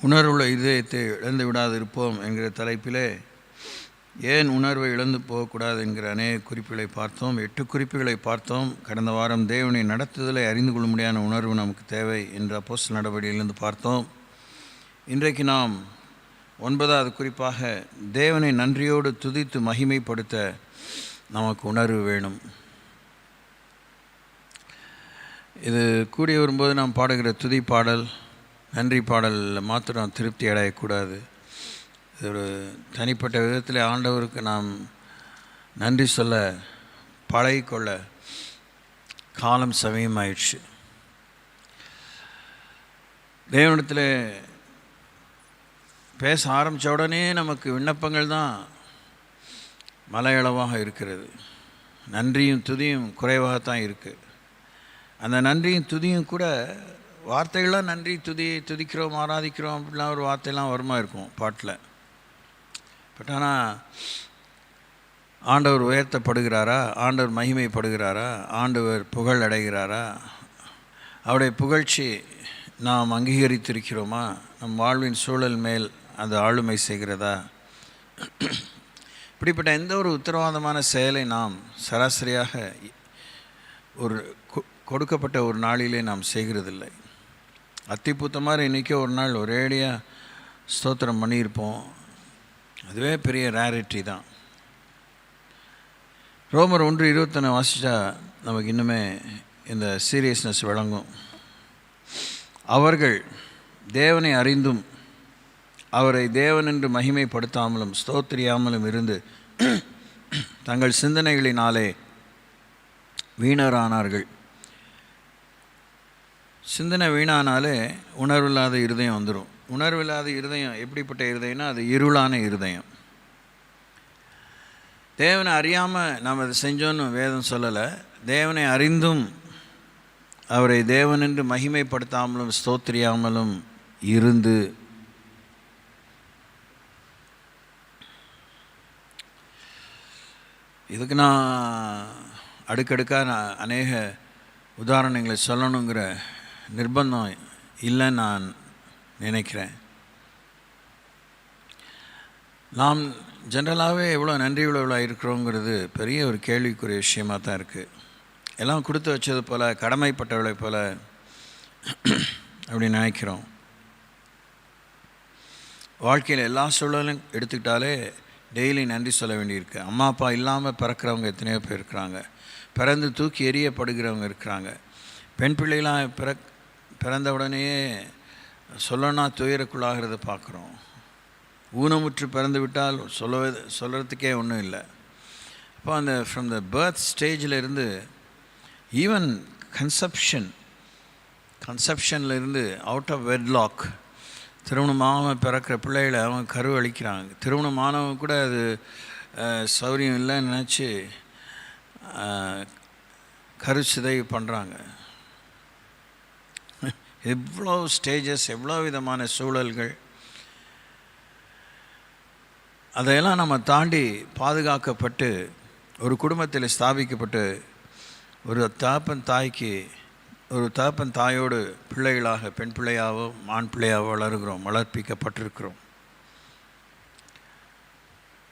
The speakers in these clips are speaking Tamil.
உணர்வுள்ள இதயத்தை இழந்து விடாது இருப்போம் என்கிற தலைப்பிலே ஏன் உணர்வை இழந்து போகக்கூடாது என்கிற அநேக குறிப்புகளை பார்த்தோம். 8 குறிப்புகளை பார்த்தோம். கடந்த வாரம் தேவனை நடத்துதலை அறிந்து கொள்ள முடியாத உணர்வு நமக்கு தேவை என்ற அப்போஸ்தலர் நடவடிக்கையிலிருந்து பார்த்தோம். இன்றைக்கு நாம் 9வது குறிப்பாக தேவனை நன்றியோடு துதித்து மகிமைப்படுத்த நமக்கு உணர்வு வேணும். இது கூடி வரும்போது நாம் பாடுகிற துதி பாடல், நன்றி பாடலில் மாத்திரம் திருப்தி அடையக்கூடாது. இது ஒரு தனிப்பட்ட விதத்தில் ஆண்டவருக்கு நாம் நன்றி சொல்ல பழகிக்கொள்ள காலம் சமயமாயிடுச்சு. தேவனிடத்தில் பேச ஆரம்பித்த உடனே நமக்கு விண்ணப்பங்கள் தான் மலையளவாக இருக்கிறது. நன்றியும் துதியும் குறைவாகத்தான் இருக்குது. அந்த நன்றியும் துதியும் கூட வார்த்தைகள்லாம் நன்றி துதிக்கிறோம் ஆராதிக்கிறோம் அப்படிலாம் ஒரு வார்த்தையெல்லாம் வருமா இருக்கும் பாட்டில். பட் ஆனால் ஆண்டவர் உயர்த்தப்படுகிறாரா, ஆண்டவர் மகிமைப்படுகிறாரா, ஆண்டவர் புகழ் அடைகிறாரா, அவருடைய புகழ்ச்சி நாம் அங்கீகரித்திருக்கிறோமா, நம் வாழ்வின் சூழல் மேல் அது ஆளுமை செய்கிறதா? இப்படிப்பட்ட எந்த ஒரு உத்தரவாதமான செயலை நாம் சராசரியாக ஒரு கொடுக்கப்பட்ட ஒரு நாளிலே நாம் செய்கிறதில்லை. அத்திப்பூத்த மாதிரி இன்றைக்கி ஒரு நாள் ஒரேடியாக ஸ்தோத்திரம் பண்ணியிருப்போம். அதுவே பெரிய ரேரிட்டி தான். ரோமர் 1:21 வாசித்தா நமக்கு இன்னுமே இந்த சீரியஸ்னஸ் விளங்கும். அவர்கள் தேவனை அறிந்தும் அவரை தேவன் என்று மகிமைப்படுத்தாமலும் ஸ்தோத்திரியாமலும் இருந்து தங்கள் சிந்தனைகளினாலே வீணரானார்கள். சிந்தனை வீணானாலே உணர்வில்லாத இருதயம் வந்துடும். உணர்வில்லாத இருதயம் எப்படிப்பட்ட இருதயம்னா அது இருளான இருதயம். தேவனை அறியாமல் நாம் அதை செஞ்சோன்னு வேதம் சொல்லலை. தேவனை அறிந்தும் அவரை தேவன் என்று மகிமைப்படுத்தாமலும் ஸ்தோத்திரியாமலும் இருந்து இதுக்கு நான் அடுக்கடுக்காக நான் அநேக உதாரணங்களை சொல்லணுங்கிற நிர்பந்தம் இல்லைன்னு நான் நினைக்கிறேன். நாம் ஜென்ரலாகவே எவ்வளோ நன்றி உள்ளவர்களாக இருக்கிறோங்கிறது பெரிய ஒரு கேள்விக்குரிய விஷயமாக தான் இருக்குது. எல்லாம் கொடுத்து வச்சது போல், கடமைப்பட்டவர்களை போல் அப்படி நினைக்கிறோம். வாழ்க்கையில் எல்லா சூழலும் எடுத்துக்கிட்டாலே டெய்லி நன்றி சொல்ல வேண்டியிருக்கு. அம்மா அப்பா இல்லாமல் பிறக்கிறவங்க எத்தனையோ பேர் இருக்கிறாங்க. பிறந்து தூக்கி எறியப்படுகிறவங்க இருக்கிறாங்க. பெண் பிள்ளைகளாம் பிறந்த உடனேயே சொல்லனா துயரக்குள்ளாகிறத பார்க்குறோம். ஊனமுற்று பிறந்து விட்டால் சொல்கிறதுக்கே ஒன்றும் இல்லை. அப்போ அந்த ஃப்ரம் த பர்த் ஸ்டேஜில் இருந்து ஈவன் கன்செப்ஷனில் இருந்து அவுட் ஆஃப் வெட்லாக் திருமணமாக பிறக்கிற பிள்ளைகளை அவங்க கருவளிக்கிறாங்க. திருமணமானவங்க கூட அது சௌரியம் இல்லைன்னு நினச்சி கருச்சிதை பண்ணுறாங்க. எவ்வளோ ஸ்டேஜஸ், எவ்வளோ விதமான சூழல்கள், அதையெல்லாம் நம்ம தாண்டி பாதுகாக்கப்பட்டு ஒரு குடும்பத்தில் ஸ்தாபிக்கப்பட்டு ஒரு தகப்பன் தாயோடு பிள்ளைகளாக பெண் பிள்ளையாவோ ஆண் பிள்ளையாவோ வளர்ப்பிக்கப்பட்டிருக்கிறோம்.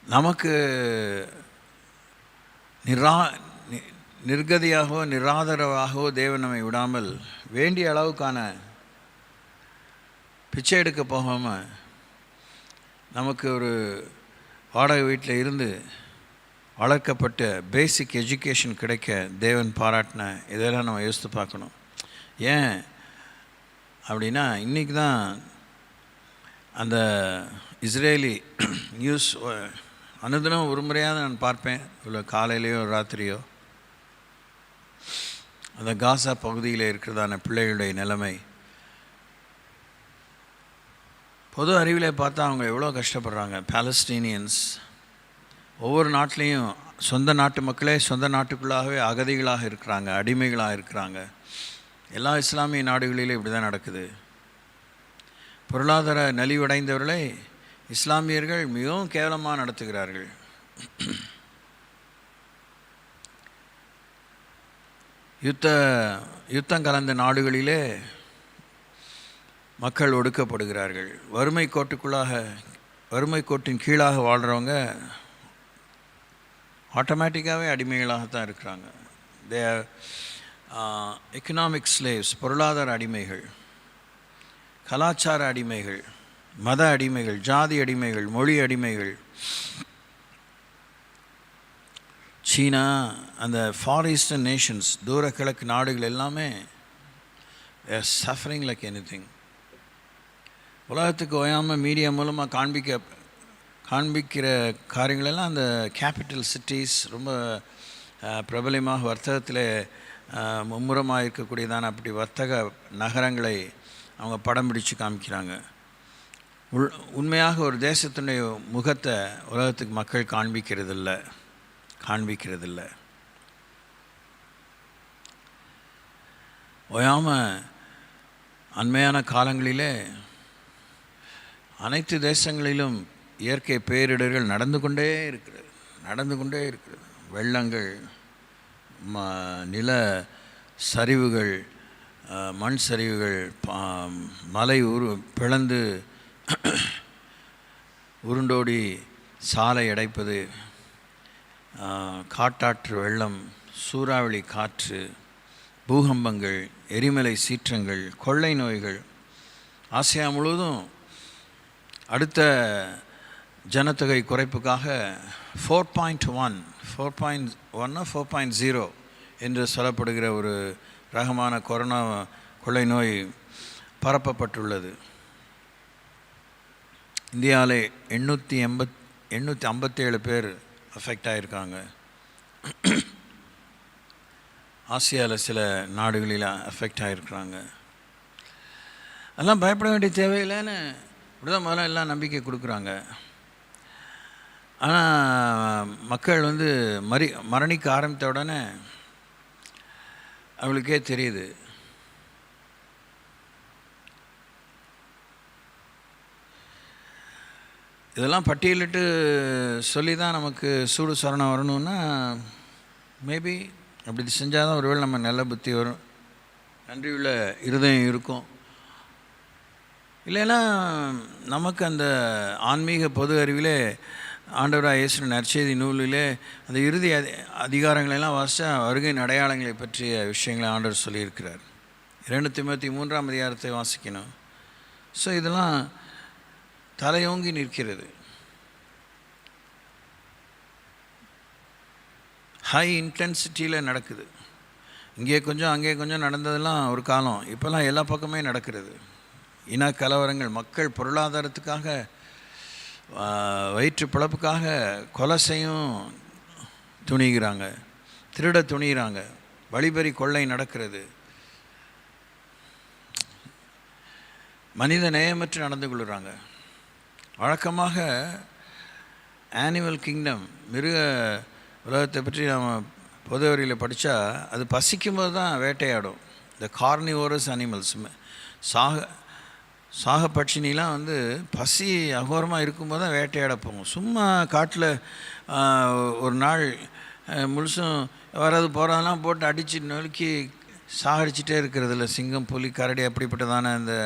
நமக்கு நிர்கதியாகவோ நிராதரவாகவோ தேவன் நம்மை விடாமல் வேண்டிய அளவுக்கான பிச்சை எடுக்க போகாமல் நமக்கு ஒரு வாடகை வீட்டில் இருந்து வளர்க்கப்பட்ட பேசிக் எஜுகேஷன் கிடைக்க தேவன் பாராட்டின இதெல்லாம் நம்ம யோசித்து பார்க்கணும். ஏன் அப்படின்னா இன்றைக்கி தான் அந்த இஸ்ரேலி நியூஸ் அனுதினம் ஒரு முறையாக நான் பார்ப்பேன், இவ்வளோ காலையிலையோ ராத்திரியோ, அந்த காசா பகுதியில் இருக்கிறதான பிள்ளைகளுடைய நிலைமை. பொது அறிவிலே பார்த்தா அவங்க எவ்வளோ கஷ்டப்படுறாங்க. பாலஸ்தீனியன்ஸ் ஒவ்வொரு நாட்டிலையும் சொந்த நாட்டு மக்களே சொந்த நாட்டுக்குள்ளாகவே அகதிகளாக இருக்கிறாங்க, அடிமைகளாக இருக்கிறாங்க. எல்லா இஸ்லாமிய நாடுகளிலும் இப்படி தான் நடக்குது. பொருளாதார நலிவடைந்தவர்களை இஸ்லாமியர்கள் மிகவும் கேவலமாக நடத்துகிறார்கள். யுத்தம் கலந்த நாடுகளிலே மக்கள் ஒடுக்கப்படுகிறார்கள். வறுமை கோட்டின் கீழாக வாழ்கிறவங்க ஆட்டோமேட்டிக்காகவே அடிமைகளாகத்தான் இருக்கிறாங்க. தே எக்கனாமிக் ஸ்லேவ்ஸ், பொருளாதார அடிமைகள், கலாச்சார அடிமைகள், மத அடிமைகள், ஜாதி அடிமைகள், மொழி அடிமைகள். சீனா, அந்த ஃபார் ஈஸ்டர்ன் நேஷன்ஸ், தூர கிழக்கு நாடுகள் எல்லாமே சஃபரிங் லைக் எனிதிங். உலகத்துக்கு ஓயாமல் மீடியா மூலமாக காண்பிக்கிற காரியங்களெல்லாம் அந்த கேபிட்டல் சிட்டிஸ், ரொம்ப பிரபலமாக வர்த்தகத்தில் மும்முரமாக இருக்கக்கூடியதான அப்படி வர்த்தக நகரங்களை அவங்க படம் பிடிச்சு காமிக்கிறாங்க. உண்மையாக ஒரு தேசத்தினுடைய முகத்தை உலகத்துக்கு மக்கள் காண்பிக்கிறதில்லை. ஓயாமல் அண்மையான காலங்களிலே அனைத்து தேசங்களிலும் இயற்கை பேரிடர்கள் நடந்து கொண்டே இருக்கிறது. வெள்ளங்கள், நில சரிவுகள், மண் சரிவுகள், மலை பிளந்து உருண்டோடி சாலை அடைப்பது, காட்டாற்று வெள்ளம், சூறாவளி காற்று, பூகம்பங்கள், எரிமலை சீற்றங்கள், கொள்ளை நோய்கள். ஆசியா முழுவதும் அடுத்த ஜனத்தொகை குறைப்புக்காக 4.0 என்று சொல்லப்படுகிற ஒரு ரகமான கொரோனா கொள்ளை நோய் பரப்பப்பட்டுள்ளது. இந்தியாவில் 857 பேர் அஃபெக்ட் ஆகியிருக்காங்க. ஆசியாவில் சில நாடுகளில் அஃபெக்ட் ஆகிருக்கிறாங்க. அதெல்லாம் பயப்பட வேண்டிய தேவையில்லைன்னு இப்படிதான் முதல்ல எல்லாம் நம்பிக்கை கொடுக்குறாங்க. ஆனால் மக்கள் மரணிக்க ஆரம்பித்த உடனே அவளுக்கே தெரியுது இதெல்லாம் பட்டியலிட்டு சொல்லி தான் நமக்கு சூடு சொரணம் வரணும்னா மேபி அப்படி செஞ்சால் தான் ஒருவேளை நம்ம நல்ல புத்தி வரும், நன்றியுள்ள இருதயம் இருக்கும். இல்லைன்னா நமக்கு அந்த ஆன்மீக பொது அறிவிலே ஆண்டவராக இயேசு நற்செய்தி நூலிலே அந்த இறுதி அதிகாரங்களெல்லாம் வாசித்தா வருகையின் அடையாளங்களை பற்றிய விஷயங்களை ஆண்டவர் சொல்லியிருக்கிறார். 2 தீமோத்தேயு 3ஆம் அதிகாரத்தை வாசிக்கணும். ஸோ இதெல்லாம் தலையோங்கி நிற்கிறது. ஹை இன்டென்சிட்டியில் நடக்குது. இங்கே கொஞ்சம் அங்கே கொஞ்சம் நடந்ததெல்லாம் ஒரு காலம். இப்போல்லாம் எல்லா பக்கமே நடக்கிறது. இன கலவரங்கள், மக்கள் பொருளாதாரத்துக்காக, வயிற்று பிழப்புக்காக கொலை செய்யும் துணிகிறாங்க, திருட துணிகிறாங்க, வழிபறி கொள்ளை நடக்கிறது, மனித நேயமற்று நடந்து கொள்கிறாங்க. வழக்கமாக ஆனிமல் கிங்டம், மிருக உலகத்தை பற்றி நம்ம பொது அறிவில் படித்தா அது பசிக்கும்போது தான் வேட்டையாடும். இந்த கார்னிவோரஸ் அனிமல்ஸ், சாக பட்சினிலாம் பசி அகோரமாக இருக்கும்போது தான் வேட்டையாட போகும். சும்மா காட்டில் ஒரு நாள் முழுசும் வராது போகிறதெல்லாம் போட்டு அடித்து நொறுக்கி சாகடிச்சிட்டே இருக்கிறது இல்லை. சிங்கம், புலி, கரடி அப்படிப்பட்டதான இந்த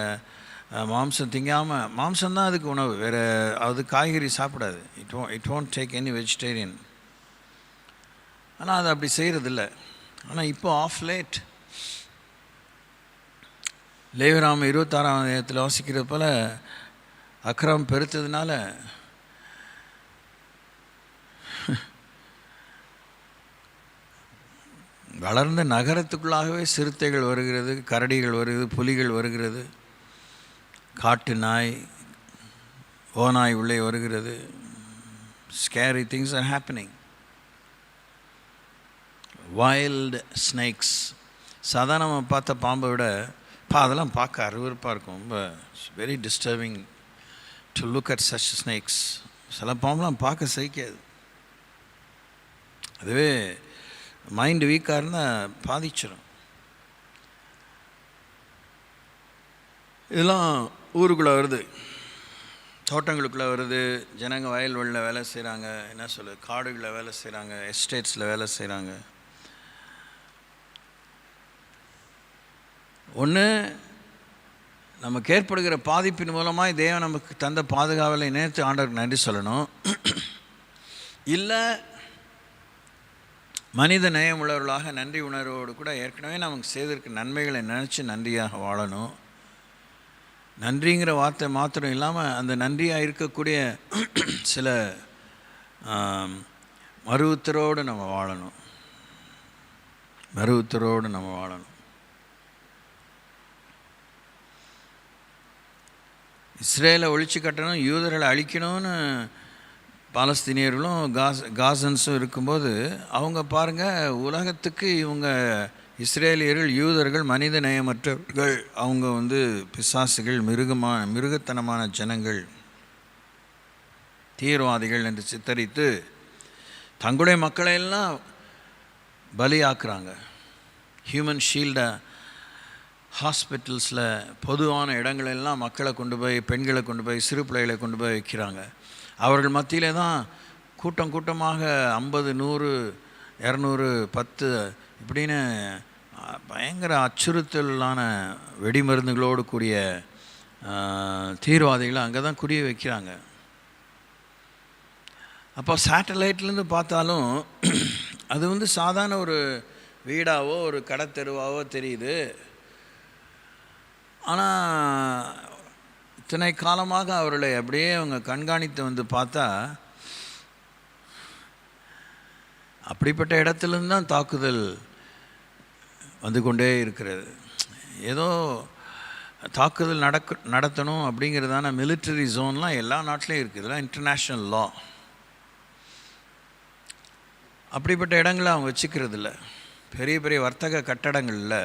மாம்சம் திங்காமல், மாம்சம்தான் அதுக்கு உணவு, வேறு அது காய்கறி சாப்பிடாது. It won't take any vegetarian. ஆனால் அது அப்படி செய்கிறதில்ல. ஆனால் இப்போ ஆஃப் லேட் லேவியராகமம் 26ஆம் அதிகாரத்தில் வாசிக்கிறது போல் அக்கிரமம் பெருத்ததுனால வளர்ந்த நகரத்துக்குள்ளாகவே சிறுத்தைகள் வருகிறது, கரடிகள் வருகிறது, புலிகள் வருகிறது, காட்டு நாய், ஓநாய் உள்ளே வருகிறது. Scary things are happening. Wild snakes, சாதாரண நம்ம பார்த்த பாம்பை விட அதெல்லாம் பார்க்க அருவருப்பாக இருக்கும். ரொம்ப very disturbing to look at such snakes. சில பாம்பெலாம் பார்க்க சகிக்காது. அதுவே மைண்டு வீக்காக இருந்தால் பாதிச்சிடும். இதெல்லாம் ஊருக்குள்ளே வருது, தோட்டங்களுக்குள்ளே வருது. ஜனங்க வயல்வெளியில் வேலை செய்கிறாங்க, என்ன சொல்ல, காடுகளில் வேலை செய்கிறாங்க, எஸ்டேட்ஸில் வேலை செய்கிறாங்க. ஒன்று நமக்கு ஏற்படுகிற பாதிப்பின் மூலமாக தேவன் நமக்கு தந்த பாதுகாவலை நினைத்து ஆண்டவருக்கு நன்றி சொல்லணும். இல்லை மனித நேயம் உள்ளவர்களாக நன்றி உணர்வோடு கூட ஏற்கனவே நமக்கு செய்திருக்க நன்மைகளை நினச்சி நன்றியாக வாழணும். நன்றிங்கிற வார்த்தை மாத்திரம் இல்லாமல் அந்த நன்றியாக இருக்கக்கூடிய சில மறு உத்தரோடு நம்ம வாழணும். இஸ்ரேலை ஒழிச்சு கட்டணும், யூதர்களை அழிக்கணும்னு பாலஸ்தீனியர்களும் காசன்ஸும் இருக்கும்போது அவங்க பாருங்கள், உலகத்துக்கு இவங்க இஸ்ரேலியர்கள் யூதர்கள் மனித நேயமற்றவர்கள், அவங்க பிசாசுகள், மிருகத்தனமான ஜனங்கள், தீவிரவாதிகள் என்று சித்தரித்து தங்களுடைய மக்களையெல்லாம் பலியாக்குறாங்க. ஹியூமன் ஷீல்டை ஹாஸ்பிட்டல்ஸில் பொதுவான இடங்களெல்லாம் மக்களை கொண்டு போய், பெண்களை கொண்டு போய், சிறு பிள்ளைகளை கொண்டு போய் வைக்கிறாங்க. அவர்கள் மத்தியிலே தான் கூட்டமாக 50, 100, 200, 10 இப்படின்னு பயங்கர அச்சுறுத்தலான வெடிமருந்துகளோடு கூடிய தீவிரவாதிகளை அங்கே தான் குடிய வைக்கிறாங்க. அப்போ சேட்டலைட்லேருந்து பார்த்தாலும் அது சாதாரண ஒரு வீடாவோ ஒரு கடத்தெருவாவோ தெரியுது. ஆனால் இத்தனை காலமாக அவர்களை அப்படியே அவங்க கண்காணித்து பார்த்தா அப்படிப்பட்ட இடத்துலேருந்து தான் தாக்குதல் வந்து கொண்டே இருக்கிறது. ஏதோ தாக்குதல் நடத்தணும் அப்படிங்கிறதான மிலிட்டரி ஜோன்லாம் எல்லா நாட்டிலையும் இருக்குது. இதெல்லாம் இன்டர்நேஷ்னல் லா. அப்படிப்பட்ட இடங்களை அவங்க வச்சுக்கிறது இல்லை. பெரிய பெரிய வர்த்தக கட்டடங்களில்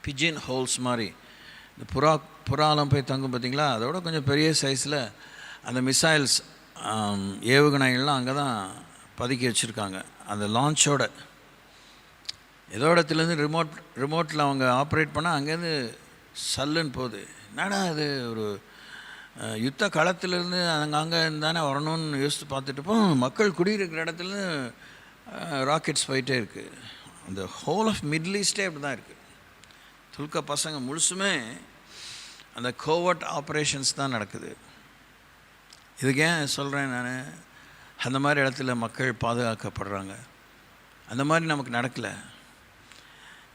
பிஜின் ஹோல்ஸ் மாதிரி இந்த புறாலாம் போய் தங்கும் பார்த்திங்களா, அதோட கொஞ்சம் பெரிய சைஸில் அந்த மிசைல்ஸ் ஏவுகணைகள்லாம் அங்கே தான் பதுக்கி வச்சுருக்காங்க. அந்த லான்ச்சோட ஏதோ இடத்துலேருந்து ரிமோட்டில் அவங்க ஆப்ரேட் பண்ணால் அங்கேருந்து சல்லுன்னு போகுது. என்னடா அது ஒரு யுத்த களத்திலேருந்து அங்கே தானே வரணும்னு யோசித்து பார்த்துட்டு மக்கள் குடியிருக்கிற இடத்துல ராக்கெட்ஸ் போயிட்டே இருக்குது. அந்த ஹோல் ஆஃப் மிடில் ஈஸ்டே அப்படி தான் இருக்குது. துல்க பசங்க முழுசுமே அந்த கோவர்ட் ஆப்ரேஷன்ஸ் தான் நடக்குது. இதுக்கு ஏன் சொல்கிறேன் நான், அந்த மாதிரி இடத்துல மக்கள் பாதுகாக்கப்படுறாங்க. அந்த மாதிரி நமக்கு நடக்கலை.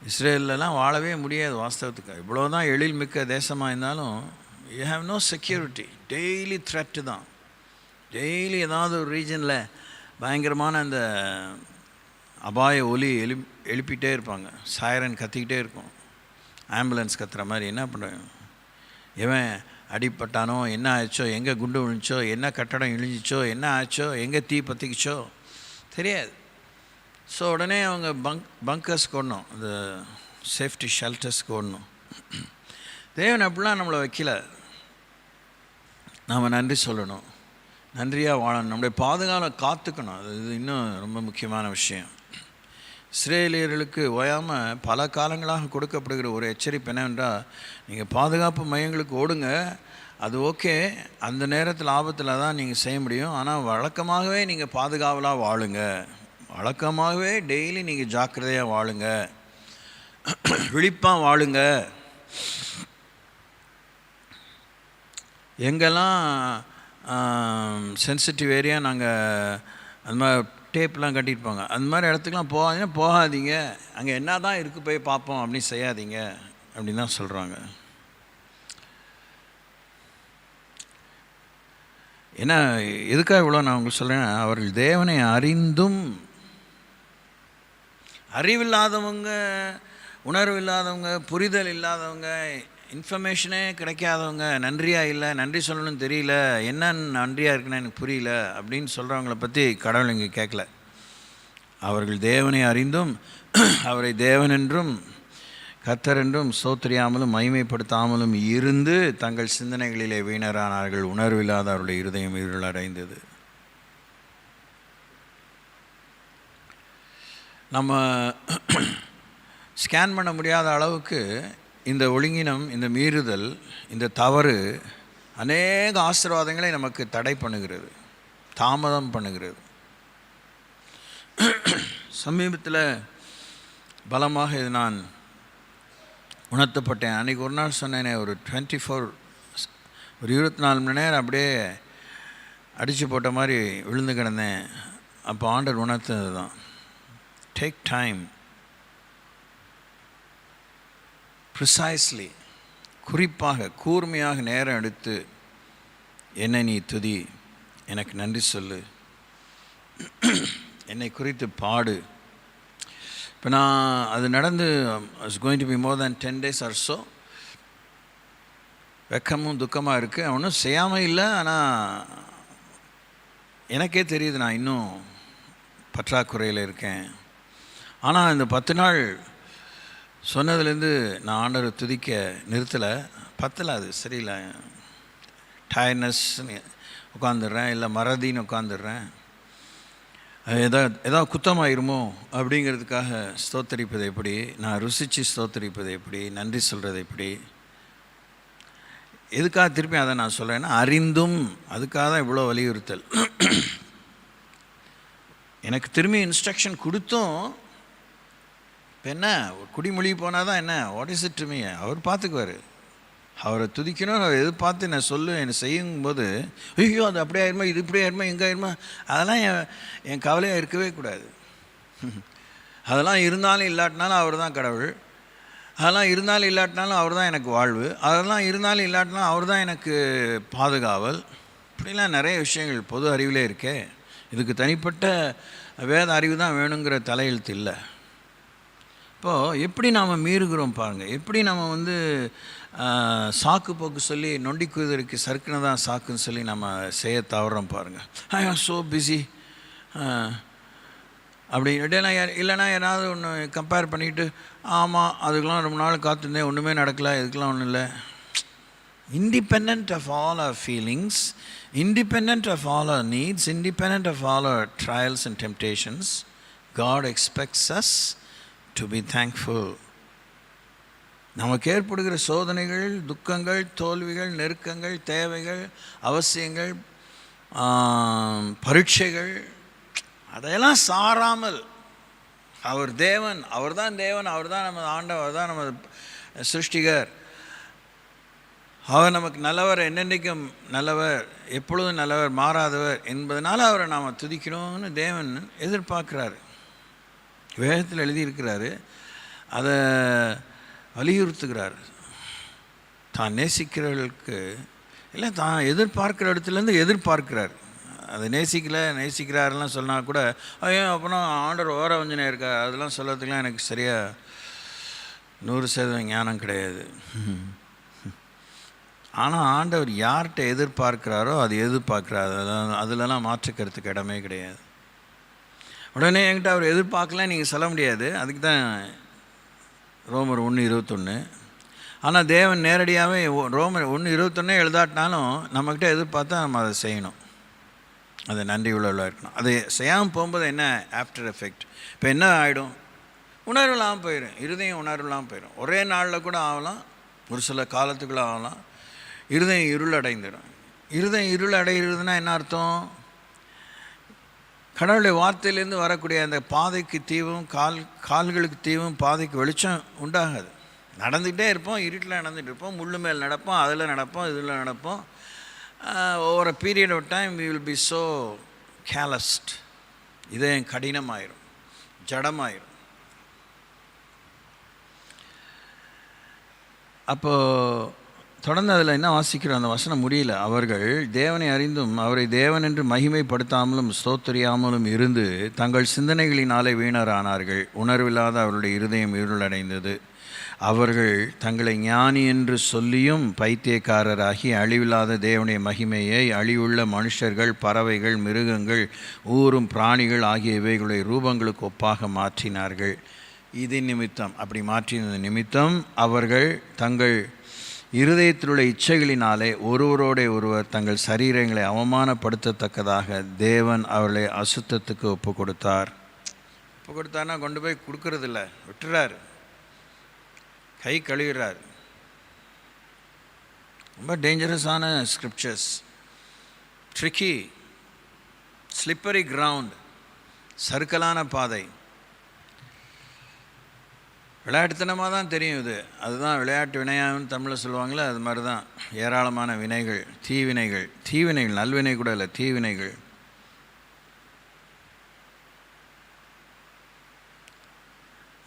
இஸ்ரேலெலாம் வாழவே முடியாது வாஸ்தவத்துக்கு. இவ்வளோ தான் எழில் மிக்க தேசமாக இருந்தாலும் you have no security. Daily threat தான். டெய்லி ஏதாவது ஒரு ரீஜனில் பயங்கரமான அந்த அபாய ஒலி எழுப்பிகிட்டே இருப்பாங்க. சைரன் கத்திக்கிட்டே இருக்கும், ஆம்புலன்ஸ் கத்துற மாதிரி. என்ன பண்ணுறேன், எவன் அடிப்பட்டானோ, என்ன ஆச்சோ, எங்கே குண்டு விழுந்துச்சோ, என்ன கட்டடம் இழிஞ்சிச்சோ, என்ன ஆச்சோ, எங்கே தீ பற்றிக்கிச்சோ தெரியாது. ஸோ உடனே அவங்க பங்கர்ஸ் ஓடணும், அந்த சேஃப்டி ஷெல்டர்ஸ்க்கு ஓடணும். தேவன் அப்படிலாம் நம்மளை வைக்கல. நாம் நன்றி சொல்லணும், நன்றியாக வாழணும், நம்முடைய பாதுகாப்பை காத்துக்கணும். இது இன்னும் ரொம்ப முக்கியமான விஷயம். இஸ்ரேலியர்களுக்கு ஓயாமல் பல காலங்களாக கொடுக்கப்படுகிற ஒரு எச்சரிப்பு என்னவென்றால், நீங்கள் பாதுகாப்பு மையங்களுக்கு ஓடுங்க, அது ஓகே, அந்த நேரத்தில் ஆபத்தில் தான் நீங்கள் செய்ய முடியும். ஆனால் வழக்கமாகவே நீங்கள் பாதுகாவலாக வாழுங்க, வழக்கமாகவே டெய்லி நீங்கள் ஜாக்கிரதையாக வாழுங்க, விழிப்பாக வாழுங்க. எங்கெல்லாம் சென்சிட்டிவ் ஏரியா நாங்கள் அந்த மாதிரி டேப்லாம் கட்டியிருப்பாங்க, அந்த மாதிரி இடத்துக்குலாம் போகாதீங்க, அங்கே என்ன தான் இருக்குது போய் பார்ப்போம் அப்படின்னு செய்யாதீங்க அப்படின்னு தான் சொல்கிறாங்க. ஏன்னா எதுக்காக இவ்வளோ நான் உங்களுக்கு சொல்கிறேன், அவர்கள் தேவனை அறிந்தும், அறிவில்லாதவங்க, உணர்வு இல்லாதவங்க, புரிதல் இல்லாதவங்க, இன்ஃபர்மேஷனே கிடைக்காதவங்க, நன்றியாக இல்லை, நன்றி சொல்லணும்னு தெரியல, என்ன நன்றியாக இருக்குன்னு எனக்கு புரியல அப்படின்னு சொல்கிறவங்கள பற்றி கடவுள் இங்கே கேட்கல. அவர்கள் தேவனை அறிந்தும் அவரை தேவன் என்றும் கர்த்தர் என்றும் சோத்திரியாமலும் மகிமைப்படுத்தாமலும் இருந்து தங்கள் சிந்தனைகளிலே வீணரானார்கள். உணர்வில்லாத அவருடைய இருதயம் இருள் அடைந்தது. நம்ம ஸ்கேன் பண்ண முடியாத அளவுக்கு இந்த ஒழுங்கினம், இந்த மீறுதல், இந்த தவறு அநேக ஆசீர்வாதங்களை நமக்கு தடை பண்ணுகிறது, தாமதம் பண்ணுகிறது. சமீபத்தில் பலமாக இது நான் உணர்த்தப்பட்டேன். அன்றைக்கி ஒரு நாள் சொன்னேனே, ஒரு 24 மணி நேரம் அப்படியே அடித்து போட்ட மாதிரி விழுந்து கிடந்தேன். அப்போ ஆண்டவர் உணர்த்தது தான், டேக் டைம், ப்ரிசைஸ்லி, குறிப்பாக கூர்மையாக நேரம் எடுத்து என்னை நீ துதி, எனக்கு நன்றி சொல்லு, என்னை குறித்து பாடு. இப்போ நான் அது நடந்து it's going to be more than 10 days or so. வெக்கமும் துக்கமாக இருக்குது. ஒன்றும் செய்யாமல் இல்லை, ஆனால் எனக்கே தெரியுது நான் இன்னும் பற்றாக்குறையில் இருக்கேன். ஆனால் இந்த 10 நாள் சொன்னதுலேருந்து நான் ஆண்டவரை துதிக்க நிறுத்தலை. 10 அது சரியில்லை, டயர்ட்னஸ்ன்னு உட்காந்துடுறேன், இல்லை மறதின்னு உட்காந்துடுறேன். ஏதாவது குத்தமாயிருமோ அப்படிங்கிறதுக்காக ஸ்தோத்தரிப்பது எப்படி, நான் ருசித்து ஸ்தோத்தரிப்பது எப்படி, நன்றி சொல்கிறது எப்படி, எதுக்காக திருப்பி அதை நான் சொல்கிறேன்னா, அறிந்தும், அதுக்காக தான் இவ்வளோ வலியுறுத்தல். எனக்கு திரும்பி இன்ஸ்ட்ரக்ஷன் கொடுத்தும் இப்போ என்ன, குடிமொழி போனால் தான் என்ன, what is it to me, அவர் பார்த்துக்குவார். அவரை துதிக்கணும், அவர் எதிர்பார்த்து நான் என்னை செய்யும்போது, ஐயோ அது அப்படியே ஆயிருமா, இது இப்படி ஆயிருமா, எங்கே ஆயிருமா, அதெல்லாம் என் கவலையாக இருக்கவே கூடாது. அதெல்லாம் இருந்தாலும் இல்லாட்டினாலும் அவர் தான் கடவுள், அதெல்லாம் இருந்தாலும் இல்லாட்டினாலும் அவர் தான் எனக்கு வாழ்வு, அதெல்லாம் இருந்தாலும் இல்லாட்டினாலும் அவர் தான் எனக்கு பாதுகாவல். இப்படிலாம் நிறைய விஷயங்கள் பொது அறிவிலே இருக்கே. இதுக்கு தனிப்பட்ட வேத அறிவு தான் வேணுங்கிற தலையெழுத்து இல்லை. இப்போது எப்படி நாம் மீறுகிறோம் பாருங்கள், எப்படி நம்ம சாக்கு போக்கு சொல்லி நொண்டி குதிரைக்கு சறுக்குன்னு தான் சாக்குன்னு சொல்லி நம்ம செய்ய தவறோம் பாருங்கள். ஐ ஆம் ஸோ பிஸி அப்படின்னு இல்லைனா ஏதாவது ஒன்று கம்பேர் பண்ணிவிட்டு, ஆமாம் அதுக்கெலாம் ரொம்ப நாள் காத்திருந்தேன், ஒன்றுமே நடக்கலை, இதுக்கெலாம் ஒன்றும் இல்லை. Independent of all our feelings, independent of all our needs, independent of all our trials and temptations, God expects us to be thankful. நமக்கு ஏற்படுகிற சோதனைகள், துக்கங்கள், தோல்விகள், நெருக்கங்கள், தேவைகள், அவசியங்கள், பரீட்சைகள், அதையெல்லாம் சாராமல் அவர் தேவன், அவர் தான் தேவன், அவர் தான் நமது ஆண்டவர், அவர் தான் நமது சிருஷ்டிகர், அவர் நமக்கு நல்லவர், என்னென்றைக்கும் நல்லவர், எப்பொழுதும் நல்லவர், மாறாதவர் என்பதனால் அவரை நாம் துதிக்கணும்னு தேவன் எதிர்பார்க்குறாரு. வேதத்தில் எழுதியிருக்கிறாரு, அதை வலியுறுத்துகிறார். தான் நேசிக்கிறவர்களுக்கு இல்லை, தான் எதிர்பார்க்குற இடத்துலேருந்து எதிர்பார்க்கிறார். அதை நேசிக்கிறாருலாம் சொன்னால் கூட, ஐயோ அப்புறம் ஆண்டவர் ஓர வஞ்சனை இருக்கா, அதெல்லாம் சொல்கிறதுக்கெலாம் எனக்கு சரியாக 100% ஞானம் கிடையாது. ஆனால் ஆண்டவர் யார்கிட்ட எதிர்பார்க்குறாரோ அது எதிர்பார்க்குறாரு, அதிலலாம் மாற்றுக்கிறதுக்கு இடமே கிடையாது. உடனே என்கிட்ட அவர் எதிர்பார்க்கல நீங்கள் சொல்ல முடியாது. அதுக்கு தான் ரோமர் 1:21. ஆனால் தேவன் நேரடியாகவே ரோமர் 1:21 எழுதாட்டினாலும் நம்மக்கிட்ட எதிர்பார்த்தா நம்ம அதை செய்யணும், அதை நன்றி உள்ளவர்களாக இருக்கணும். அதை செய்யாமல் போகும்போது என்ன ஆஃப்டர் எஃபெக்ட், இப்போ என்ன ஆகிடும், உணர்வுலாம் போயிடும், இருதயம் உணர்வுலாம் போயிடும். ஒரே நாளில் கூட ஆகலாம், ஒரு சில காலத்துக்குள்ளே ஆகலாம். இருதயம் இருள் அடைந்துடும். இருதயம் இருள் அடைகிறதுனா என்ன அர்த்தம், கடவுளுடைய வார்த்தையிலேருந்து வரக்கூடிய அந்த பாதைக்கு தீவும், கால்களுக்கு தீவும், பாதைக்கு வெளிச்சம் உண்டாகாது. நடந்துக்கிட்டே இருப்போம், இருட்டில் நடந்துகிட்டு இருப்போம், முள்ளு மேல் நடப்போம், அதில் நடப்போம், இதில் நடப்போம். Over a period of time we will be so callous. இதயம் கடினமாயிரும், ஜடமாயிரும். அப்போது தொடர்ந்து அதில் என்ன வாசிக்கிறோம், அந்த வசனம் முடியல. அவர்கள் தேவனை அறிந்தும் அவரை தேவன் என்று மகிமைப்படுத்தாமலும் ஸ்தோத்திரியாமலும் இருந்து தங்கள் சிந்தனைகளினாலே வீணரானார்கள். உணர்வில்லாத அவருடைய இருதயம் இருளடைந்தது. அவர்கள் தங்களை ஞானி என்று சொல்லியும் பைத்தியக்காரராகி அழிவில்லாத தேவனுடைய மகிமையை அழிவுள்ள மனுஷர்கள், பறவைகள், மிருகங்கள், ஊரும் பிராணிகள் ஆகிய இவைகளுடைய ரூபங்களுக்கு ஒப்பாக மாற்றினார்கள். இது நிமித்தம், அப்படி மாற்றினது நிமித்தம் அவர்கள் தங்கள் இருதயத்திலுள்ள இச்சைகளினாலே ஒருவரோட ஒருவர் தங்கள் சரீரங்களை அவமானப்படுத்தத்தக்கதாக தேவன் அவர்களை அசுத்தத்துக்கு ஒப்பு கொடுத்தார். ஒப்பு கொடுத்தார்னா கொண்டு போய் கொடுக்கறதில்ல, விட்டுறார், கை கழுவுறார். ரொம்ப டேஞ்சரஸான ஸ்கிரிப்சர்ஸ், ட்ரிக்கி, ஸ்லிப்பரி கிரவுண்ட், சறுக்கலான பாதை. விளையாட்டுத்தனமாக தான் தெரியும் இது. அதுதான் விளையாட்டு வினையான்னு தமிழில் சொல்லுவாங்களே, அது மாதிரி தான் ஏராளமான வினைகள், தீவினைகள், நல்வினை கூட இல்லை, தீவினைகள்.